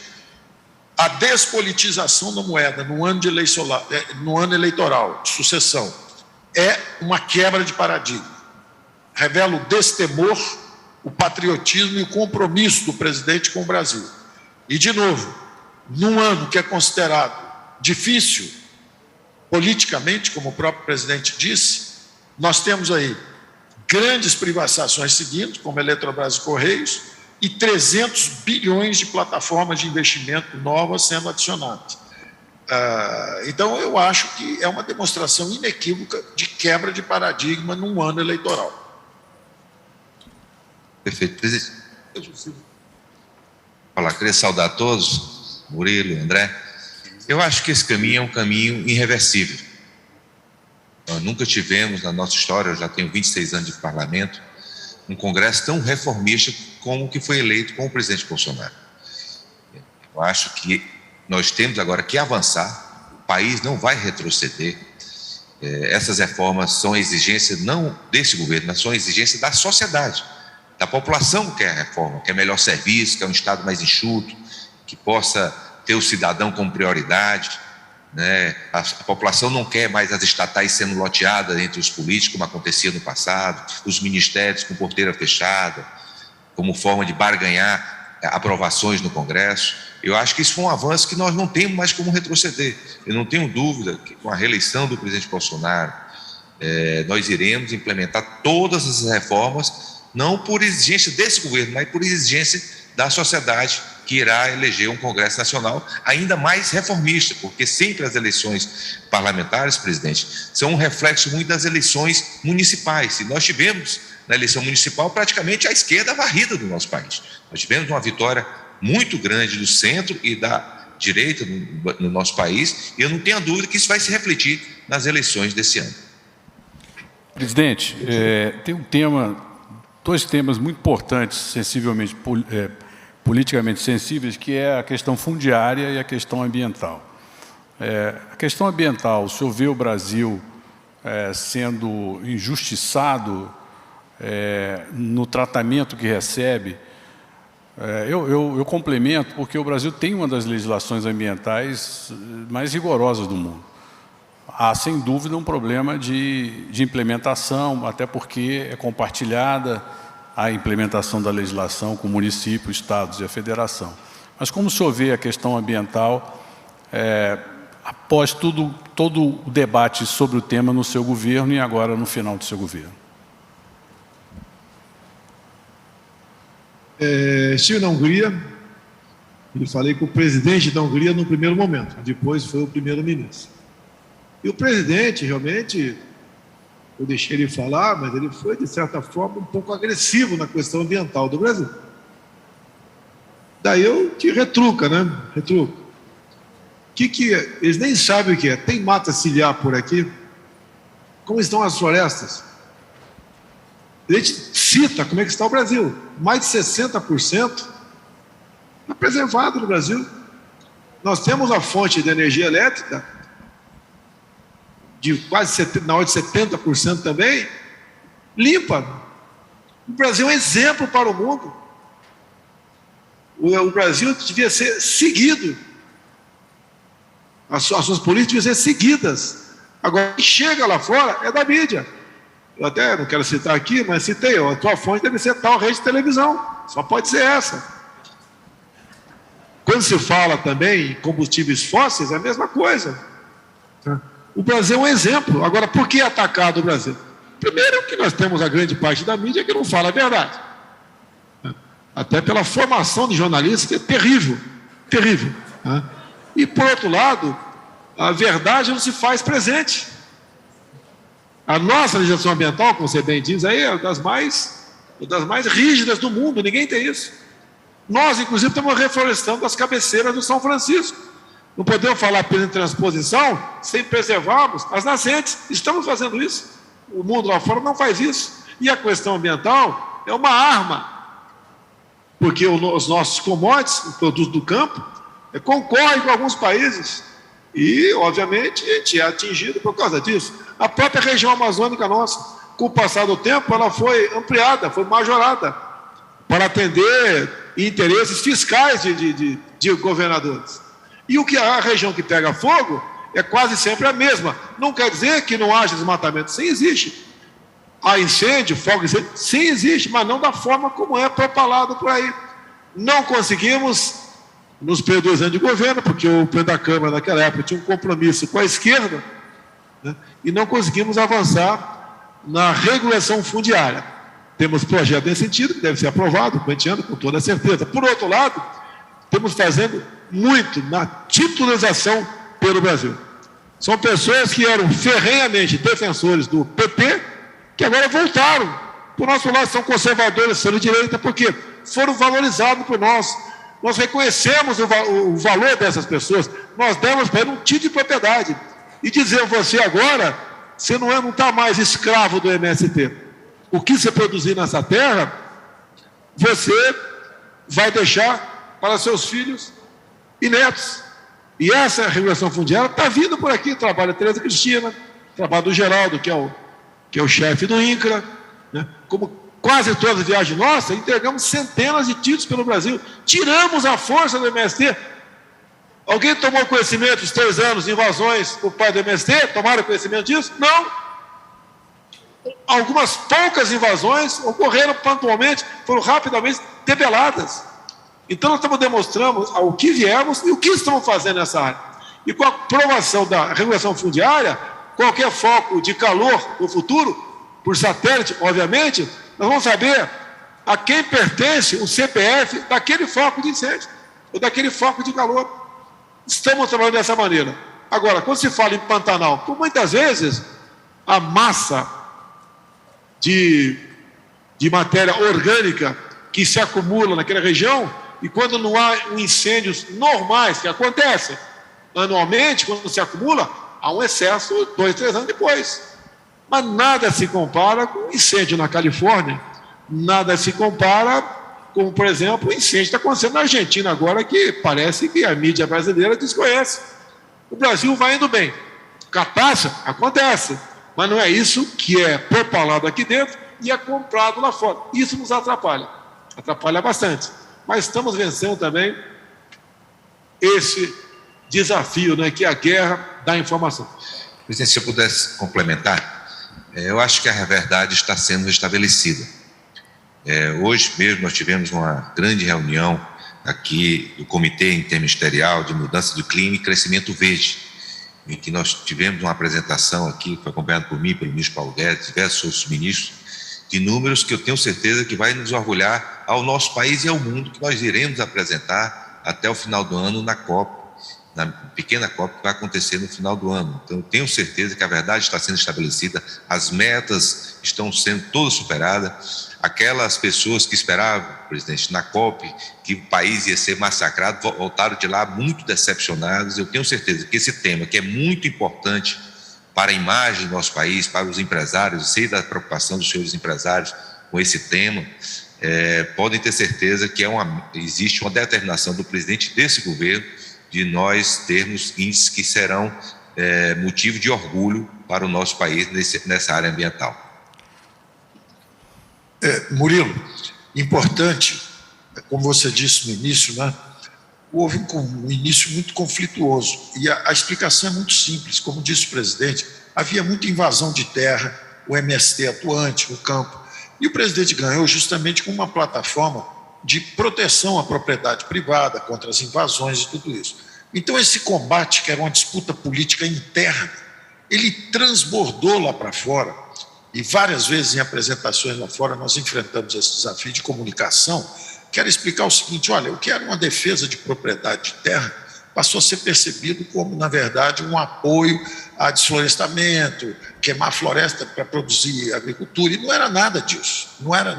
a despolitização da moeda no ano eleitoral, de sucessão, é uma quebra de paradigma. Revela o destemor, o patriotismo e o compromisso do presidente com o Brasil. E, de novo, num ano que é considerado difícil, politicamente, como o próprio presidente disse, nós temos aí grandes privatizações seguindo, como Eletrobras e Correios, e 300 bilhões de plataformas de investimento novas sendo adicionadas. Então, eu acho que é uma demonstração inequívoca de quebra de paradigma num ano eleitoral. Perfeito, presidente. Queria saudar a todos, Murilo, André. Eu acho que esse caminho é um caminho irreversível. Nós nunca tivemos na nossa história, eu já tenho 26 anos de parlamento, um Congresso tão reformista como o que foi eleito com o presidente Bolsonaro. Eu acho que nós temos agora que avançar, o país não vai retroceder. Essas reformas são exigência não desse governo, mas são exigência da sociedade. Da população que quer reforma, quer melhor serviço, quer um Estado mais enxuto, que possa ter o cidadão como prioridade, né? A população não quer mais as estatais sendo loteadas entre os políticos, como acontecia no passado, os ministérios com porteira fechada, como forma de barganhar aprovações no Congresso. Eu acho que isso foi um avanço que nós não temos mais como retroceder. Eu não tenho dúvida que com a reeleição do presidente Bolsonaro, nós iremos implementar todas as reformas, não por exigência desse governo, mas por exigência da sociedade, que irá eleger um Congresso Nacional ainda mais reformista, porque sempre as eleições parlamentares, presidente, são um reflexo muito das eleições municipais. E nós tivemos, na eleição municipal, praticamente a esquerda varrida do nosso país. Nós tivemos uma vitória muito grande do centro e da direita no nosso país, e eu não tenho a dúvida que isso vai se refletir nas eleições desse ano. Presidente, tem dois temas muito importantes, sensivelmente, politicamente sensíveis, que é a questão fundiária e a questão ambiental. A questão ambiental, o senhor vê o Brasil sendo injustiçado no tratamento que recebe? Eu complemento, porque o Brasil tem uma das legislações ambientais mais rigorosas do mundo. Há, sem dúvida, um problema de implementação, até porque é compartilhada a implementação da legislação com municípios, estados e a federação. Mas como o senhor vê a questão ambiental, após todo o debate sobre o tema no seu governo e agora no final do seu governo? Estive na Hungria e falei com o presidente da Hungria no primeiro momento, depois foi o primeiro-ministro. E o presidente, realmente, eu deixei ele falar, mas ele foi, de certa forma, um pouco agressivo na questão ambiental do Brasil. Daí eu te retruca, né? Retruco. Eles nem sabem o que é. Tem mata ciliar por aqui? Como estão as florestas? A gente cita como é que está o Brasil. Mais de 60% está preservado no Brasil. Nós temos a fonte de energia elétrica de quase na hora de 70% também, limpa. O Brasil é um exemplo para o mundo. O Brasil devia ser seguido. As suas políticas deviam ser seguidas. Agora, quem chega lá fora é da mídia. Eu até não quero citar aqui, mas citei, a tua fonte deve ser tal rede de televisão. Só pode ser essa. Quando se fala também em combustíveis fósseis, é a mesma coisa. O Brasil é um exemplo. Agora, por que atacar o Brasil? Primeiro, que nós temos a grande parte da mídia que não fala a verdade. Até pela formação de jornalistas, que é terrível, terrível. E, por outro lado, a verdade não se faz presente. A nossa legislação ambiental, como você bem diz, aí é das mais rígidas do mundo, ninguém tem isso. Nós, inclusive, estamos reflorestando as cabeceiras do São Francisco. Não podemos falar pela transposição sem preservarmos as nascentes. Estamos fazendo isso. O mundo lá fora não faz isso. E a questão ambiental é uma arma porque os nossos commodities, os produtos do campo, concorrem com alguns países e, obviamente, a gente é atingido por causa disso. A própria região amazônica nossa, com o passar do tempo, ela foi ampliada, foi majorada para atender interesses fiscais de governadores. E a região que pega fogo é quase sempre a mesma. Não quer dizer que não haja desmatamento, sim, existe. Há incêndio, fogo, incêndio, sim, existe, mas não da forma como é propalado por aí. Não conseguimos, nos primeiros 2 anos de governo, porque o presidente da Câmara naquela época tinha um compromisso com a esquerda, né, e não conseguimos avançar na regulação fundiária. Temos projeto nesse sentido, que deve ser aprovado, com toda certeza. Por outro lado, estamos fazendo muito na titularização pelo Brasil. São pessoas que eram ferrenhamente defensores do PP, que agora voltaram para o nosso lado, são conservadores, são de direita, porque foram valorizados por nós. Nós reconhecemos o valor dessas pessoas, nós demos para ele um título de propriedade. E dizer você agora, você não está mais escravo do MST. O que você produzir nessa terra, você vai deixar para seus filhos e netos. E essa regulação fundiária está vindo por aqui, trabalho da Tereza Cristina, trabalho do Geraldo, que é o chefe do INCRA, né? Como quase todas as viagens nossas, entregamos centenas de títulos pelo Brasil, tiramos a força do MST. Alguém tomou conhecimento dos 3 anos de invasões por parte do MST? Tomaram conhecimento disso? Não. Algumas poucas invasões ocorreram pontualmente, foram rapidamente debeladas. Então nós estamos demonstrando o que viemos e o que estamos fazendo nessa área. E com a aprovação da regulação fundiária, qualquer foco de calor no futuro, por satélite, obviamente, nós vamos saber a quem pertence o CPF daquele foco de incêndio, ou daquele foco de calor. Estamos trabalhando dessa maneira. Agora, quando se fala em Pantanal, por muitas vezes, a massa de matéria orgânica que se acumula naquela região, e quando não há incêndios normais que acontecem anualmente, quando se acumula, há um excesso 2, 3 anos depois. Mas nada se compara com o incêndio na Califórnia, nada se compara com, por exemplo, o incêndio que está acontecendo na Argentina agora, que parece que a mídia brasileira desconhece. O Brasil vai indo bem. Catástrofe acontece, mas não é isso que é propalado aqui dentro e é comprado lá fora. Isso nos atrapalha bastante. Mas estamos vencendo também esse desafio, né, que é a guerra da informação. Presidente, se eu pudesse complementar, eu acho que a verdade está sendo estabelecida. Hoje mesmo nós tivemos uma grande reunião aqui do Comitê Interministerial de Mudança do Clima e Crescimento Verde, em que nós tivemos uma apresentação aqui, que foi acompanhada por mim, pelo ministro Paulo Guedes, diversos outros ministros, de números que eu tenho certeza que vai nos orgulhar ao nosso país e ao mundo, que nós iremos apresentar até o final do ano na COP, na pequena COP que vai acontecer no final do ano. Então, eu tenho certeza que a verdade está sendo estabelecida, as metas estão sendo todas superadas. Aquelas pessoas que esperavam, presidente, na COP, que o país ia ser massacrado, voltaram de lá muito decepcionados. Eu tenho certeza que esse tema, que é muito importante para a imagem do nosso país, para os empresários, sei da preocupação dos senhores empresários com esse tema, podem ter certeza que existe uma determinação do presidente desse governo de nós termos índices que serão motivo de orgulho para o nosso país nessa área ambiental. Murilo, importante, como você disse no início, né? Houve um início muito conflituoso e a explicação é muito simples. Como disse o presidente, havia muita invasão de terra, o MST atuante no campo, e o presidente ganhou justamente com uma plataforma de proteção à propriedade privada contra as invasões e tudo isso. Então esse combate, que era uma disputa política interna, ele transbordou lá para fora, e várias vezes em apresentações lá fora nós enfrentamos esse desafio de comunicação. Quero explicar o seguinte: olha, o que era uma defesa de propriedade de terra passou a ser percebido como, na verdade, um apoio a desflorestamento, queimar floresta para produzir agricultura, e não era nada disso,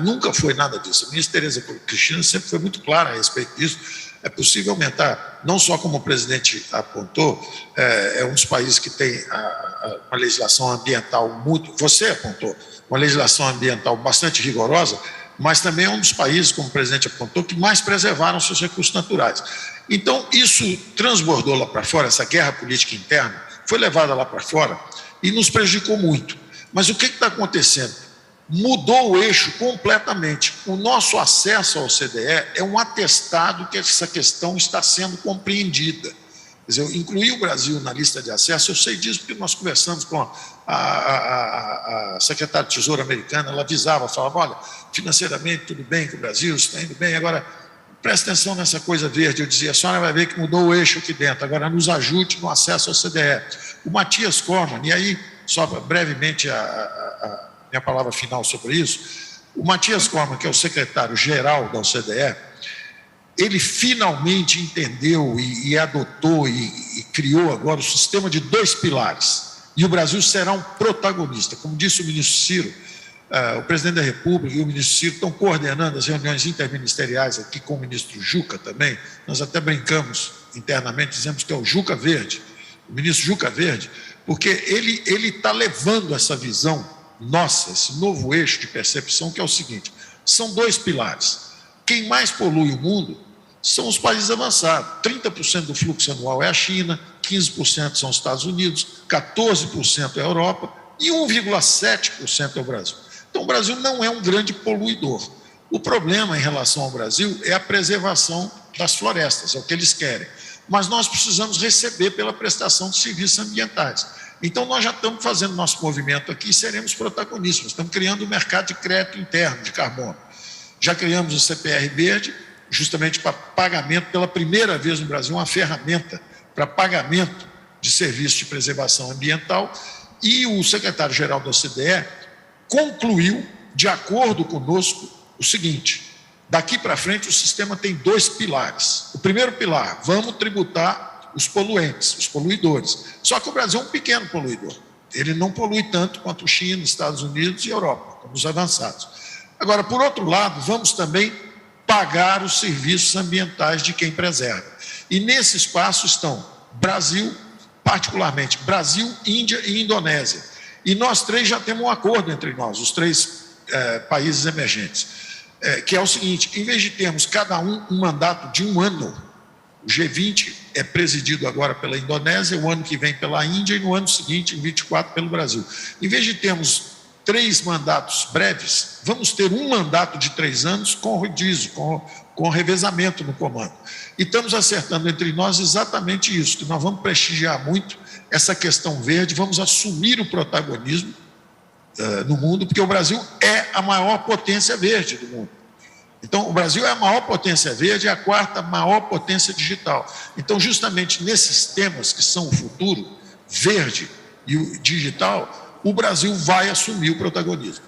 nunca foi nada disso. A ministra Tereza Cristina sempre foi muito clara a respeito disso. É possível aumentar, não só como o presidente apontou, é um dos países que tem uma legislação ambiental muito, você apontou, uma legislação ambiental bastante rigorosa, mas também é um dos países, como o presidente apontou, que mais preservaram seus recursos naturais. Então, isso transbordou lá para fora, essa guerra política interna foi levada lá para fora e nos prejudicou muito. Mas o que está acontecendo? Mudou o eixo completamente. O nosso acesso ao OCDE é um atestado que essa questão está sendo compreendida. Quer dizer, eu incluí o Brasil na lista de acesso, eu sei disso porque nós conversamos com a secretária de Tesouro americana, ela avisava, falava, olha, financeiramente tudo bem com o Brasil, está indo bem, agora presta atenção nessa coisa verde. Eu dizia, a senhora vai ver que mudou o eixo aqui dentro, agora nos ajude no acesso ao OCDE. O Matias Cormann, e aí, só brevemente a minha palavra final sobre isso, o Matias Cormann, que é o secretário-geral da OCDE, ele finalmente entendeu e adotou e criou agora o sistema de 2 pilares. E o Brasil será um protagonista. Como disse o ministro Ciro, o presidente da República e o ministro Ciro estão coordenando as reuniões interministeriais aqui com o ministro Juca também. Nós até brincamos internamente, dizemos que é o Juca Verde, o ministro Juca Verde, porque ele está levando essa visão nossa, esse novo eixo de percepção, que é o seguinte, são 2 pilares. Quem mais polui o mundo são os países avançados. 30% do fluxo anual é a China, 15% são os Estados Unidos, 14% é a Europa e 1,7% é o Brasil. Então, o Brasil não é um grande poluidor. O problema em relação ao Brasil é a preservação das florestas, é o que eles querem. Mas nós precisamos receber pela prestação de serviços ambientais. Então, nós já estamos fazendo nosso movimento aqui e seremos protagonistas. Estamos criando um mercado de crédito interno de carbono. Já criamos o CPR Verde, justamente para pagamento, pela primeira vez no Brasil, uma ferramenta para pagamento de serviços de preservação ambiental, e o secretário-geral da OCDE concluiu, de acordo conosco, o seguinte, daqui para frente o sistema tem 2 pilares. O primeiro pilar, vamos tributar os poluentes, os poluidores. Só que o Brasil é um pequeno poluidor. Ele não polui tanto quanto China, Estados Unidos e Europa, como os avançados. Agora, por outro lado, vamos também pagar os serviços ambientais de quem preserva. E nesse espaço estão Brasil, particularmente Brasil, Índia e Indonésia. E nós 3 já temos um acordo entre nós, os 3 países emergentes, que é o seguinte, em vez de termos cada um mandato de 1 ano, o G20 é presidido agora pela Indonésia, o ano que vem pela Índia e no ano seguinte, em 24, pelo Brasil. Em vez de termos 3 mandatos breves, vamos ter um mandato de 3 anos com rodízio, com revezamento no comando. E estamos acertando entre nós exatamente isso, que nós vamos prestigiar muito essa questão verde, vamos assumir o protagonismo no mundo, porque o Brasil é a maior potência verde do mundo. Então, o Brasil é a maior potência verde e a 4ª maior potência digital. Então, justamente nesses temas que são o futuro, verde e o digital, o Brasil vai assumir o protagonismo.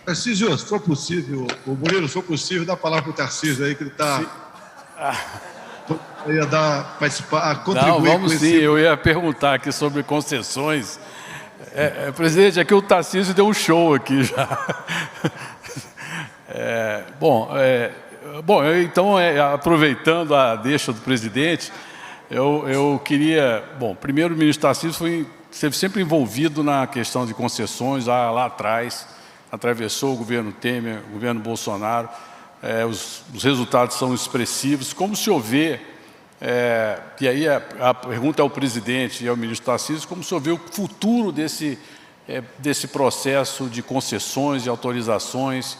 Tarcísio, se for possível, o Murilo, se for possível, dá a palavra para o Tarcísio aí, que ele está... ia dar, participar, contribuir. Não, vamos sim, eu ia perguntar aqui sobre concessões. Presidente, aqui o Tarcísio deu um show aqui já. Então, aproveitando a deixa do presidente, eu queria... Bom, primeiro o ministro Tarcísio esteve sempre envolvido na questão de concessões, lá atrás, atravessou o governo Temer, o governo Bolsonaro, os resultados são expressivos. Como se vê, e aí a pergunta ao presidente e ao ministro Tarcísio, como se vê o futuro desse processo de concessões e autorizações?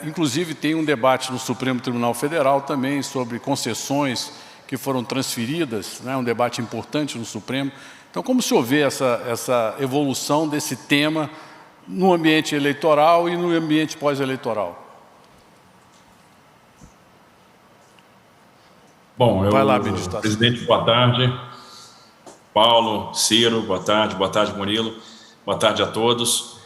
Inclusive tem um debate no Supremo Tribunal Federal também sobre concessões que foram transferidas, né, um debate importante no Supremo. Então, como se vê essa evolução desse tema no ambiente eleitoral e no ambiente pós-eleitoral? Bom, vai lá, ministro. Presidente, boa tarde. Paulo, Ciro, boa tarde Murilo, boa tarde a todos.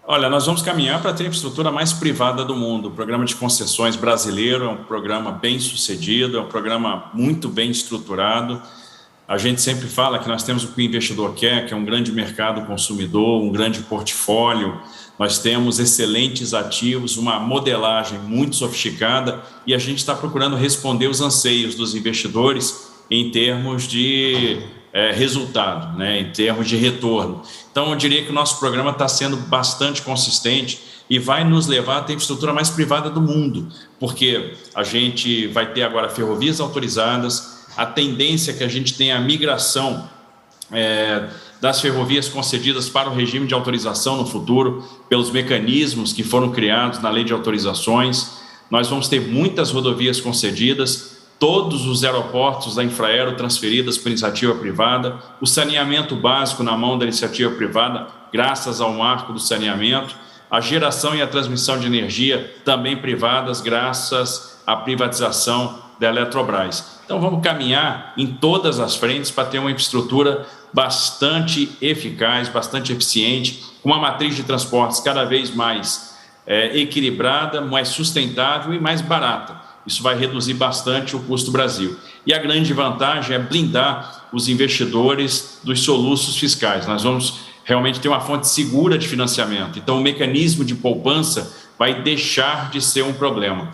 Olha, nós vamos caminhar para ter a infraestrutura mais privada do mundo. O programa de concessões brasileiro é um programa bem sucedido, é um programa muito bem estruturado. A gente sempre fala que nós temos o que o investidor quer, que é um grande mercado consumidor, um grande portfólio. Nós temos excelentes ativos, uma modelagem muito sofisticada e a gente está procurando responder os anseios dos investidores em termos de resultado, né, em termos de retorno. Então, eu diria que o nosso programa está sendo bastante consistente e vai nos levar a ter a infraestrutura mais privada do mundo, porque a gente vai ter agora ferrovias autorizadas, a tendência é que a gente tenha a migração das ferrovias concedidas para o regime de autorização no futuro, pelos mecanismos que foram criados na lei de autorizações. Nós vamos ter muitas rodovias concedidas, todos os aeroportos da Infraero transferidas para iniciativa privada, o saneamento básico na mão da iniciativa privada, graças ao marco do saneamento, a geração e a transmissão de energia também privadas, graças à privatização da Eletrobras. Então, vamos caminhar em todas as frentes para ter uma infraestrutura bastante eficaz, bastante eficiente, com uma matriz de transportes cada vez mais equilibrada, mais sustentável e mais barata. Isso vai reduzir bastante o custo do Brasil. E a grande vantagem é blindar os investidores dos soluços fiscais. Nós vamos realmente ter uma fonte segura de financiamento. Então, o mecanismo de poupança vai deixar de ser um problema.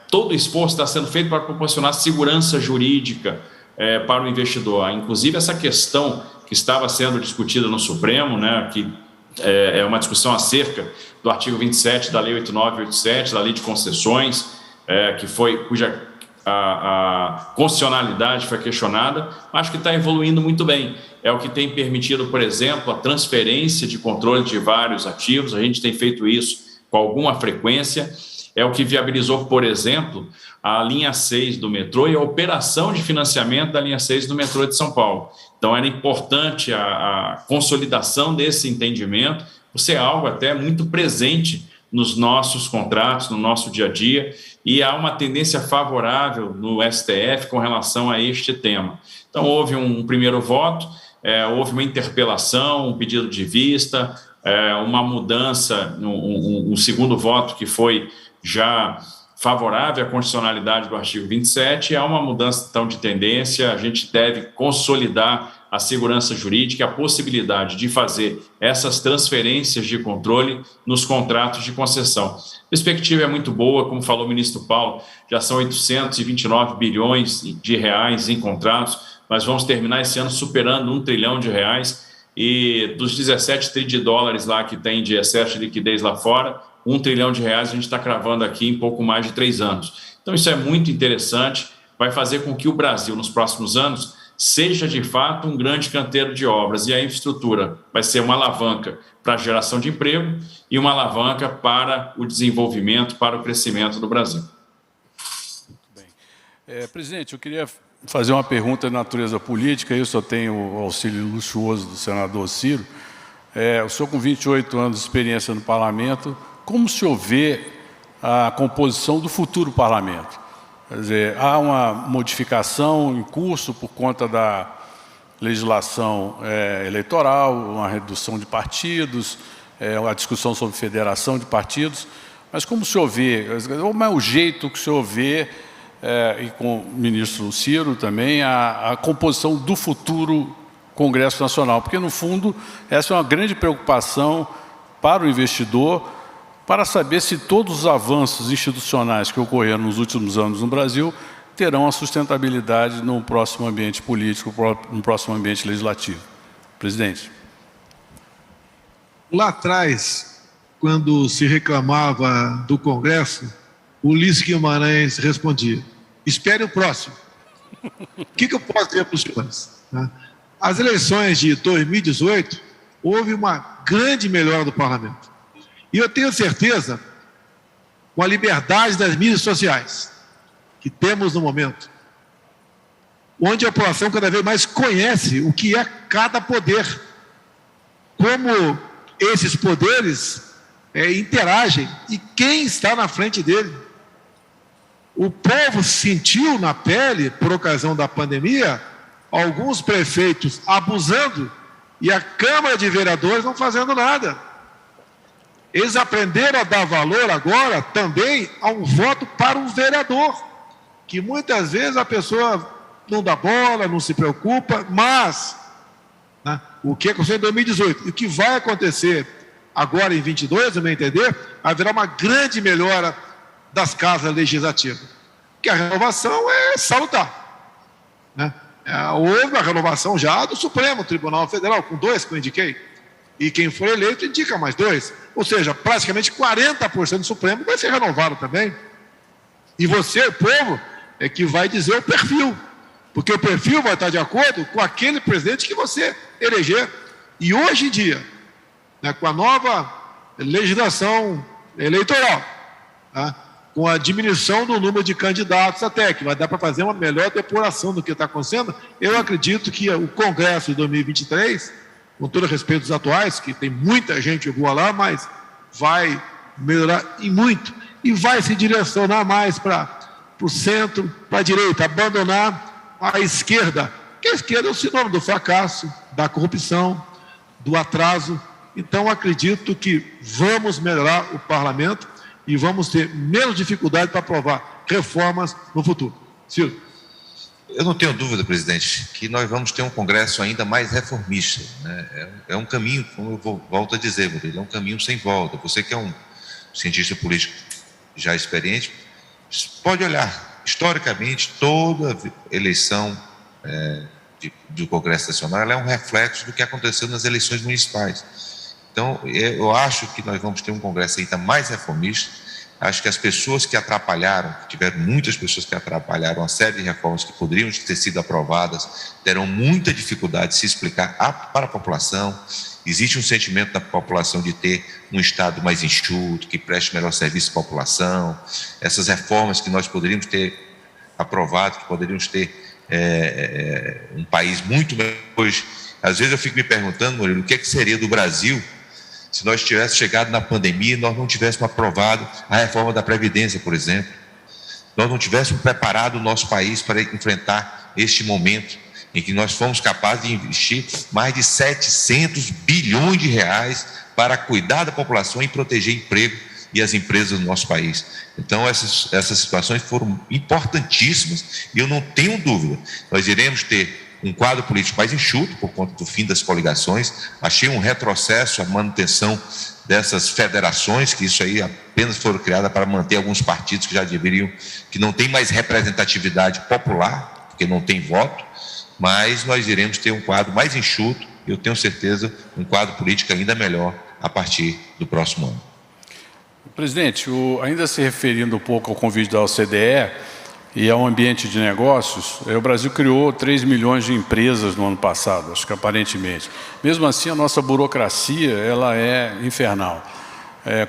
Todo o esforço está sendo feito para proporcionar segurança jurídica para o investidor. Inclusive, essa questão que estava sendo discutida no Supremo, né, que é uma discussão acerca do artigo 27 da Lei 8987, da Lei de Concessões, cuja a constitucionalidade foi questionada, acho que está evoluindo muito bem. É o que tem permitido, por exemplo, a transferência de controle de vários ativos, a gente tem feito isso com alguma frequência, é o que viabilizou, por exemplo, a linha 6 do metrô e a operação de financiamento da linha 6 do metrô de São Paulo. Então, era importante a consolidação desse entendimento, por ser algo até muito presente nos nossos contratos, no nosso dia a dia, e há uma tendência favorável no STF com relação a este tema. Então, houve um primeiro voto, houve uma interpelação, um pedido de vista, uma mudança, um segundo voto que foi já favorável à constitucionalidade do artigo 27, há uma mudança, então, de tendência, a gente deve consolidar a segurança jurídica, a possibilidade de fazer essas transferências de controle nos contratos de concessão. A perspectiva é muito boa, como falou o ministro Paulo, já são 829 bilhões de reais em contratos, nós vamos terminar esse ano superando R$1 trilhão, e dos 17 trilhões de dólares lá que tem de excesso de liquidez lá fora, R$1 trilhão a gente está cravando aqui em pouco mais de 3 anos. Então, isso é muito interessante, vai fazer com que o Brasil, nos próximos anos, seja de fato um grande canteiro de obras, e a infraestrutura vai ser uma alavanca para a geração de emprego e uma alavanca para o desenvolvimento, para o crescimento do Brasil. Muito bem. Presidente, eu queria fazer uma pergunta de natureza política, eu só tenho o auxílio luxuoso do senador Ciro. O senhor, com 28 anos de experiência no parlamento, como o senhor vê a composição do futuro parlamento? Quer dizer, há uma modificação em curso por conta da legislação eleitoral, uma redução de partidos, uma discussão sobre federação de partidos, mas como o senhor vê, como é o jeito que o senhor vê, e com o ministro Ciro também, a composição do futuro Congresso Nacional? Porque, no fundo, essa é uma grande preocupação para o investidor, para saber se todos os avanços institucionais que ocorreram nos últimos anos no Brasil terão a sustentabilidade no próximo ambiente político, no próximo ambiente legislativo. Presidente. Lá atrás, quando se reclamava do Congresso, Ulisses Guimarães respondia: espere o próximo. O que eu posso dizer para os senhores? As eleições de 2018, houve uma grande melhora do parlamento. E eu tenho certeza, com a liberdade das mídias sociais que temos no momento, onde a população cada vez mais conhece o que é cada poder, como esses poderes interagem e quem está na frente dele. O povo sentiu na pele, por ocasião da pandemia, alguns prefeitos abusando e a Câmara de Vereadores não fazendo nada. Eles aprenderam a dar valor agora também a um voto para um vereador, que muitas vezes a pessoa não dá bola, não se preocupa, mas o que aconteceu em 2018 e o que vai acontecer agora em 22, no meu entender, haverá uma grande melhora das casas legislativas, porque a renovação é salutar. Houve a renovação já do Supremo Tribunal Federal, com 2 que eu indiquei. e quem for eleito indica mais 2. Ou seja, praticamente 40% do Supremo vai ser renovado também. E você, povo, é que vai dizer o perfil, porque o perfil vai estar de acordo com aquele presidente que você eleger. E hoje em dia, né, com a nova legislação eleitoral, tá, com a diminuição do número de candidatos até, que vai dar para fazer uma melhor depuração do que está acontecendo, eu acredito que o Congresso de 2023, com todo respeito aos atuais, que tem muita gente boa lá, mas vai melhorar e muito, e vai se direcionar mais para o centro, para a direita, abandonar a esquerda, que a esquerda é o sinônimo do fracasso, da corrupção, do atraso. Então, acredito que vamos melhorar o parlamento e vamos ter menos dificuldade para aprovar reformas no futuro. Ciro. Eu não tenho dúvida, presidente, que nós vamos ter um Congresso ainda mais reformista, né? É um caminho, como eu volto a dizer, Murilo, é um caminho sem volta. Você que é um cientista político já experiente, pode olhar, historicamente, toda eleição do Congresso Nacional ela é um reflexo do que aconteceu nas eleições municipais. Então, eu acho que nós vamos ter um Congresso ainda mais reformista. Acho que as pessoas que atrapalharam, tiveram muitas pessoas que atrapalharam uma série de reformas que poderiam ter sido aprovadas, terão muita dificuldade de se explicar para a população. Existe um sentimento da população de ter um Estado mais enxuto, que preste melhor serviço à população. Essas reformas que nós poderíamos ter aprovado, que poderíamos ter um país muito melhor hoje. Às vezes eu fico me perguntando, Murilo, o que seria do Brasil se nós tivéssemos chegado na pandemia e nós não tivéssemos aprovado a reforma da Previdência, por exemplo. Nós não tivéssemos preparado o nosso país para enfrentar este momento em que nós fomos capazes de investir mais de 700 bilhões de reais para cuidar da população e proteger emprego e as empresas do nosso país. Então, essas situações foram importantíssimas e eu não tenho dúvida, nós iremos ter um quadro político mais enxuto por conta do fim das coligações. Achei um retrocesso a manutenção dessas federações, que isso aí apenas foram criadas para manter alguns partidos que já deveriam, que não tem mais representatividade popular, porque não tem voto, mas nós iremos ter um quadro mais enxuto, e eu tenho certeza, um quadro político ainda melhor a partir do próximo ano. Presidente, ainda se referindo um pouco ao convite da OCDE, e ao ambiente de negócios, o Brasil criou 3 milhões de empresas no ano passado, acho que aparentemente. Mesmo assim, a nossa burocracia ela é infernal.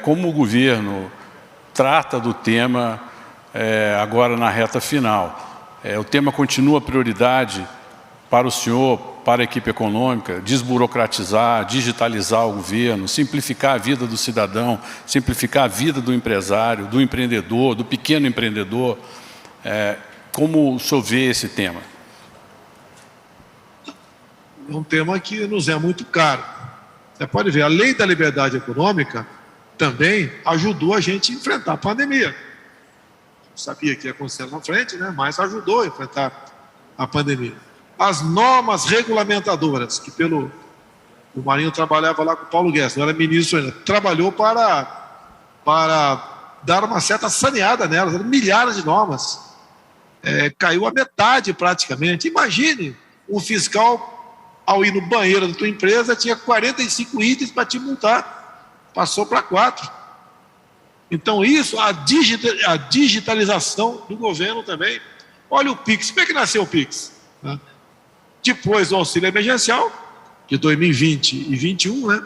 Como o governo trata do tema agora na reta final? O tema continua prioridade para o senhor, para a equipe econômica, desburocratizar, digitalizar o governo, simplificar a vida do cidadão, simplificar a vida do empresário, do empreendedor, do pequeno empreendedor. Como o senhor vê esse tema? É um tema que nos é muito caro. Você pode ver, a lei da liberdade econômica também ajudou a gente a enfrentar a pandemia. Não sabia que ia acontecer na frente, né? Mas ajudou a enfrentar a pandemia. As normas regulamentadoras, que o Marinho trabalhava lá com o Paulo Guedes, não era ministro ainda, trabalhou para dar uma certa saneada nelas, eram milhares de normas. Caiu a metade praticamente. Imagine, um fiscal, ao ir no banheiro da tua empresa, tinha 45 itens para te multar, passou para 4. Então isso, a digitalização do governo também. Olha o PIX, como é que nasceu o PIX? Depois do auxílio emergencial, de 2020 e 2021, né?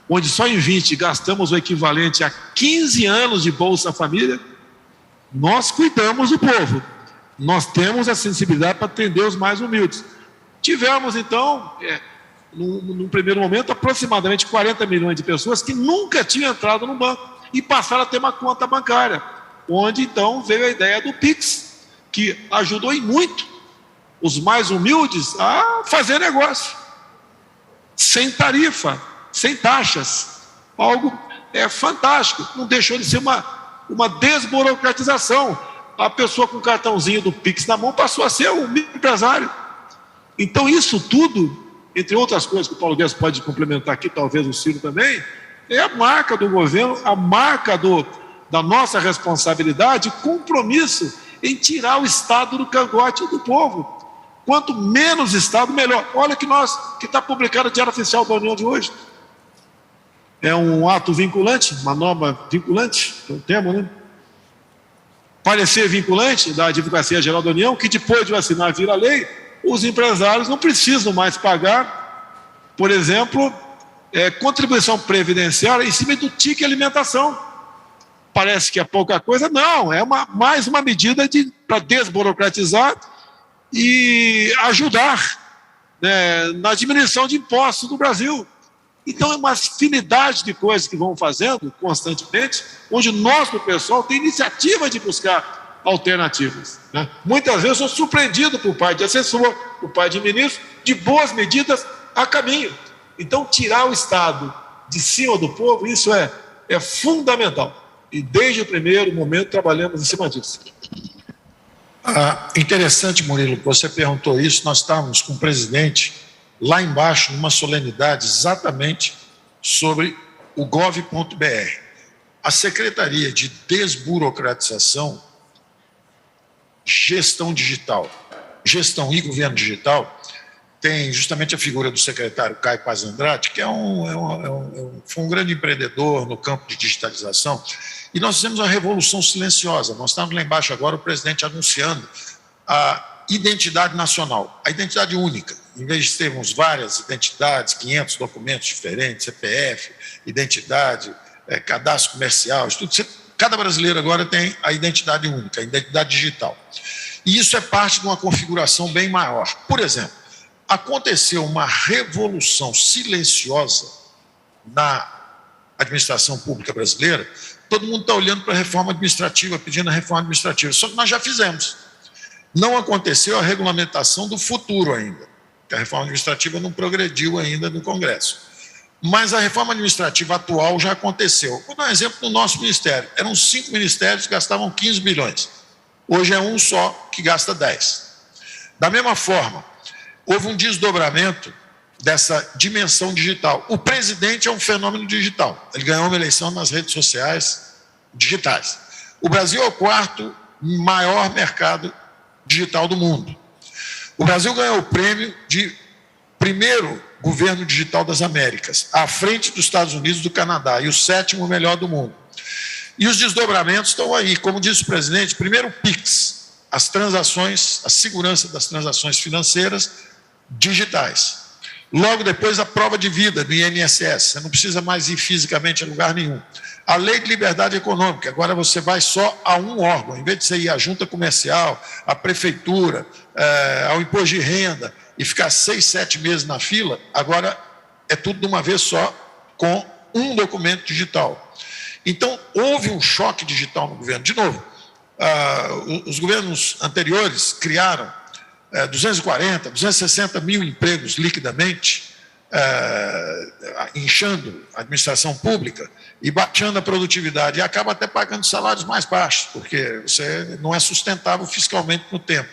Onde só em 20 gastamos o equivalente a 15 anos de Bolsa Família, nós cuidamos do povo. Nós temos a sensibilidade para atender os mais humildes. Tivemos, então, num primeiro momento, aproximadamente 40 milhões de pessoas que nunca tinham entrado no banco e passaram a ter uma conta bancária, onde, então, veio a ideia do PIX, que ajudou em muito os mais humildes a fazer negócio, sem tarifa, sem taxas. Algo fantástico, não deixou de ser uma desburocratização. A pessoa com o cartãozinho do PIX na mão passou a ser um microempresário. Então isso tudo, entre outras coisas que o Paulo Guedes pode complementar aqui, talvez o Ciro também, é a marca do governo, a marca da nossa responsabilidade, compromisso em tirar o Estado do cangote do povo. Quanto menos Estado, melhor. Olha que está publicado no Diário Oficial da União de hoje. é um ato vinculante, uma norma vinculante, que é o termo, né? Parecer vinculante da Advocacia Geral da União, que depois de assinar vira lei, os empresários não precisam mais pagar, por exemplo, contribuição previdenciária em cima do ticket alimentação. Parece que é pouca coisa, não, é mais uma medida para desburocratizar e ajudar, né, na diminuição de impostos no Brasil. Então, é uma afinidade de coisas que vão fazendo constantemente, onde nós, do pessoal, tem iniciativa de buscar alternativas, né? Muitas vezes eu sou surpreendido por parte de assessor, por parte de ministro, de boas medidas a caminho. Então, tirar o Estado de cima do povo, isso é fundamental. E desde o primeiro momento trabalhamos em cima disso. Interessante, Murilo, que você perguntou isso. Nós estávamos com o presidente lá embaixo, numa solenidade, exatamente sobre o gov.br. A Secretaria de Desburocratização, Gestão Digital, Gestão e Governo Digital, tem justamente a figura do secretário Caio Paz Andrade, que foi um grande empreendedor no campo de digitalização, e nós fizemos uma revolução silenciosa. Nós estamos lá embaixo agora, o presidente anunciando a identidade nacional, a identidade única. Em vez de termos várias identidades, 500 documentos diferentes, CPF, identidade, cadastro comercial, tudo, cada brasileiro agora tem a identidade única, a identidade digital. E isso é parte de uma configuração bem maior. Por exemplo, aconteceu uma revolução silenciosa na administração pública brasileira. Todo mundo está olhando para a reforma administrativa, pedindo a reforma administrativa, só que nós já fizemos. Não aconteceu a regulamentação do futuro ainda, porque a reforma administrativa não progrediu ainda no Congresso. Mas a reforma administrativa atual já aconteceu. Vou dar um exemplo do nosso ministério. Eram 5 ministérios que gastavam 15 bilhões. Hoje é um só que gasta 10. Da mesma forma, houve um desdobramento dessa dimensão digital. O presidente é um fenômeno digital. Ele ganhou uma eleição nas redes sociais digitais. O Brasil é o 4º maior mercado digital do mundo. O Brasil ganhou o prêmio de primeiro governo digital das Américas, à frente dos Estados Unidos e do Canadá, e o 7º melhor do mundo. E os desdobramentos estão aí. Como disse o presidente, primeiro o PIX, as transações, a segurança das transações financeiras digitais. Logo depois, a prova de vida do INSS. Você não precisa mais ir fisicamente a lugar nenhum. A lei de liberdade econômica. Agora você vai só a um órgão. Em vez de você ir à junta comercial, à prefeitura, ao imposto de renda e ficar 6, 7 meses na fila, agora é tudo de uma vez só, com um documento digital. Então, houve um choque digital no governo. De novo, os governos anteriores criaram 240, 260 mil empregos liquidamente, inchando a administração pública e baixando a produtividade, e acaba até pagando salários mais baixos, porque você não é sustentável fiscalmente no tempo.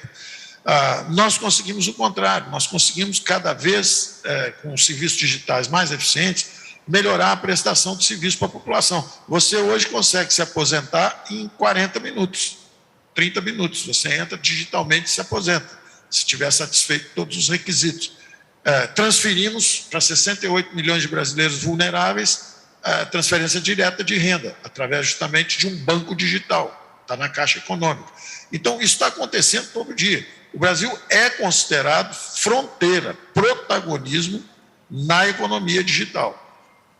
Nós conseguimos o contrário, nós conseguimos cada vez, com os serviços digitais mais eficientes, melhorar a prestação de serviço para a população. Você hoje consegue se aposentar em 40 minutos, 30 minutos, você entra digitalmente e se aposenta, se tiver satisfeito todos os requisitos. Transferimos para 68 milhões de brasileiros vulneráveis transferência direta de renda, através justamente de um banco digital, está na Caixa Econômica. Então, isso está acontecendo todo dia. O Brasil é considerado fronteira, protagonismo na economia digital.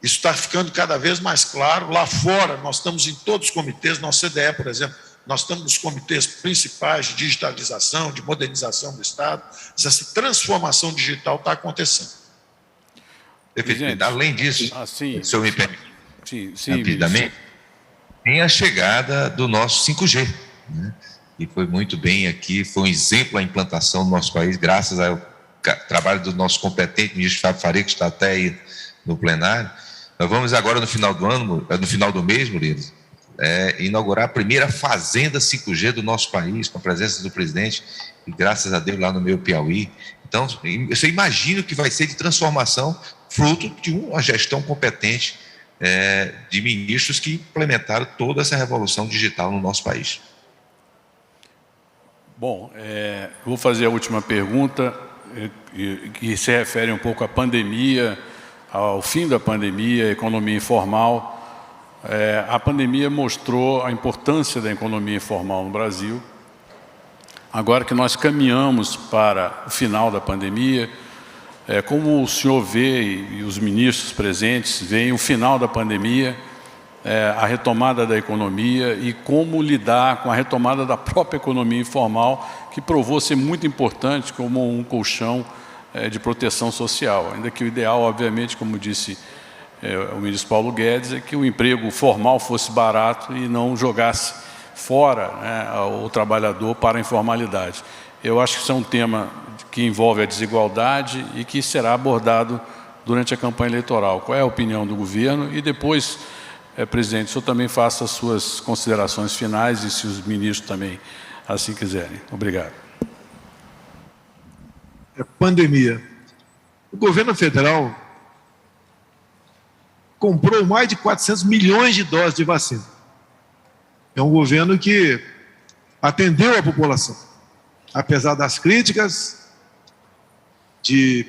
Isso está ficando cada vez mais claro. Lá fora, nós estamos em todos os comitês, nosso CDE, por exemplo, nós estamos nos comitês principais de digitalização, de modernização do Estado. Essa transformação digital está acontecendo. Gente, além disso, se eu me permite, rapidamente, tem a chegada do nosso 5G, né? E foi muito bem aqui, foi um exemplo a implantação do nosso país, graças ao trabalho do nosso competente ministro Fábio Faria, que está até aí no plenário. Nós vamos agora, no final do ano, no final do mês, Murilo, inaugurar a primeira fazenda 5G do nosso país, com a presença do presidente, e graças a Deus lá no meu Piauí. Então, você imagina o que vai ser de transformação, fruto de uma gestão competente de ministros que implementaram toda essa revolução digital no nosso país. Bom, vou fazer a última pergunta, que se refere um pouco à pandemia, ao fim da pandemia, a economia informal. A pandemia mostrou a importância da economia informal no Brasil. Agora que nós caminhamos para o final da pandemia, como o senhor vê e os ministros presentes veem o final da pandemia, a retomada da economia e como lidar com a retomada da própria economia informal, que provou ser muito importante como um colchão de proteção social. Ainda que o ideal, obviamente, como disse o ministro Paulo Guedes, é que o emprego formal fosse barato e não jogasse fora, né, o trabalhador para a informalidade. Eu acho que isso é um tema que envolve a desigualdade e que será abordado durante a campanha eleitoral. Qual é a opinião do governo? E depois, presidente, o senhor também faça as suas considerações finais e se os ministros também assim quiserem. Obrigado. Pandemia. O governo federal comprou mais de 400 milhões de doses de vacina. É um governo que atendeu a população, apesar das críticas, de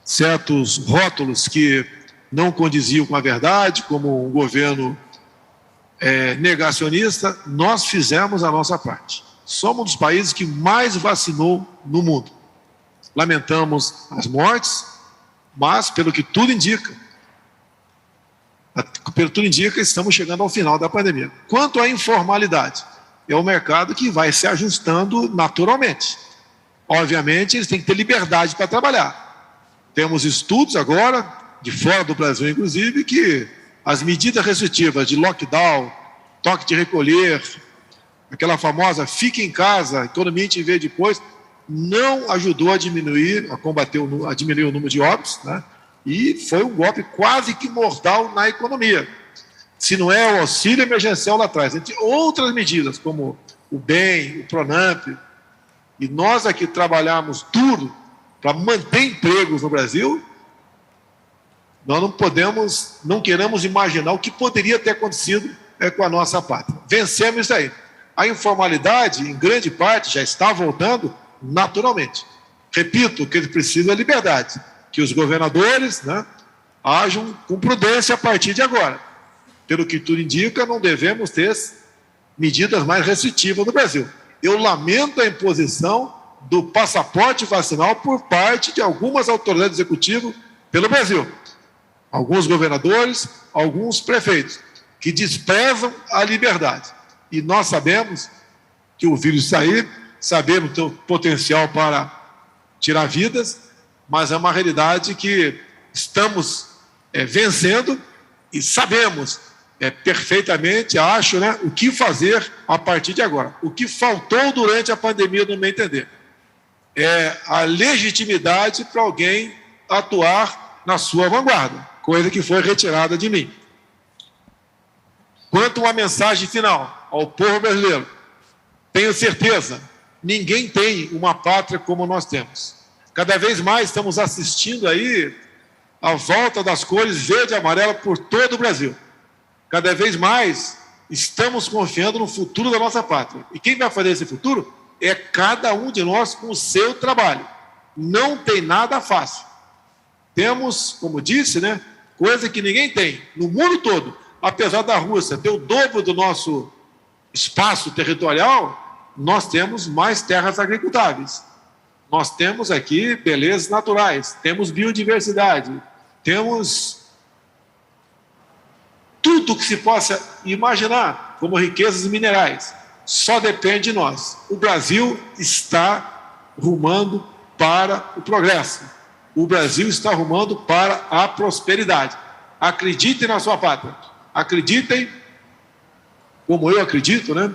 certos rótulos que não condiziam com a verdade, como um governo negacionista. Nós fizemos a nossa parte. Somos um dos países que mais vacinou no mundo. Lamentamos as mortes, mas, pelo que tudo indica, estamos chegando ao final da pandemia. Quanto à informalidade, é o mercado que vai se ajustando naturalmente. Obviamente, eles têm que ter liberdade para trabalhar. Temos estudos agora, de fora do Brasil inclusive, que as medidas restritivas de lockdown, toque de recolher, aquela famosa fique em casa, economia te vê depois, não ajudou a diminuir, a diminuir o número de óbitos, né? E foi um golpe quase que mortal na economia. Se não é o auxílio emergencial lá atrás, entre outras medidas, como o BEM, o PRONAMP, e nós aqui trabalhamos duro para manter empregos no Brasil, nós não queremos imaginar o que poderia ter acontecido com a nossa pátria. Vencemos isso aí. A informalidade, em grande parte, já está voltando naturalmente. Repito, o que eles precisam é liberdade. Que os governadores, né, ajam com prudência a partir de agora. Pelo que tudo indica, não devemos ter medidas mais restritivas no Brasil. Eu lamento a imposição do passaporte vacinal por parte de algumas autoridades executivas pelo Brasil. Alguns governadores, alguns prefeitos, que desprezam a liberdade. E nós sabemos que o vírus está aí, sabemos que tem potencial para tirar vidas, mas é uma realidade que estamos vencendo e sabemos perfeitamente, acho, né, o que fazer a partir de agora. O que faltou durante a pandemia, no meu entender, é a legitimidade para alguém atuar na sua vanguarda, coisa que foi retirada de mim. Quanto a uma mensagem final ao povo brasileiro, tenho certeza, ninguém tem uma pátria como nós temos. Cada vez mais estamos assistindo aí a volta das cores verde e amarela por todo o Brasil. Cada vez mais estamos confiando no futuro da nossa pátria. E quem vai fazer esse futuro é cada um de nós com o seu trabalho. Não tem nada fácil. Temos, como disse, né, coisa que ninguém tem no mundo todo. Apesar da Rússia ter o dobro do nosso espaço territorial, nós temos mais terras agricultáveis. Nós temos aqui belezas naturais, temos biodiversidade, temos tudo que se possa imaginar como riquezas minerais. Só depende de nós. O Brasil está rumando para o progresso. O Brasil está rumando para a prosperidade. Acreditem na sua pátria. Acreditem, como eu acredito, né,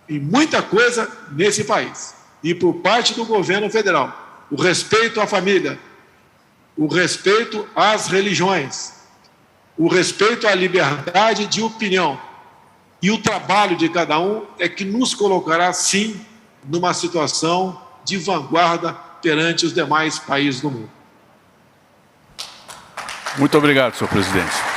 em muita coisa nesse país. E por parte do governo federal, o respeito à família, o respeito às religiões, o respeito à liberdade de opinião e o trabalho de cada um é que nos colocará, sim, numa situação de vanguarda perante os demais países do mundo. Muito obrigado, senhor presidente.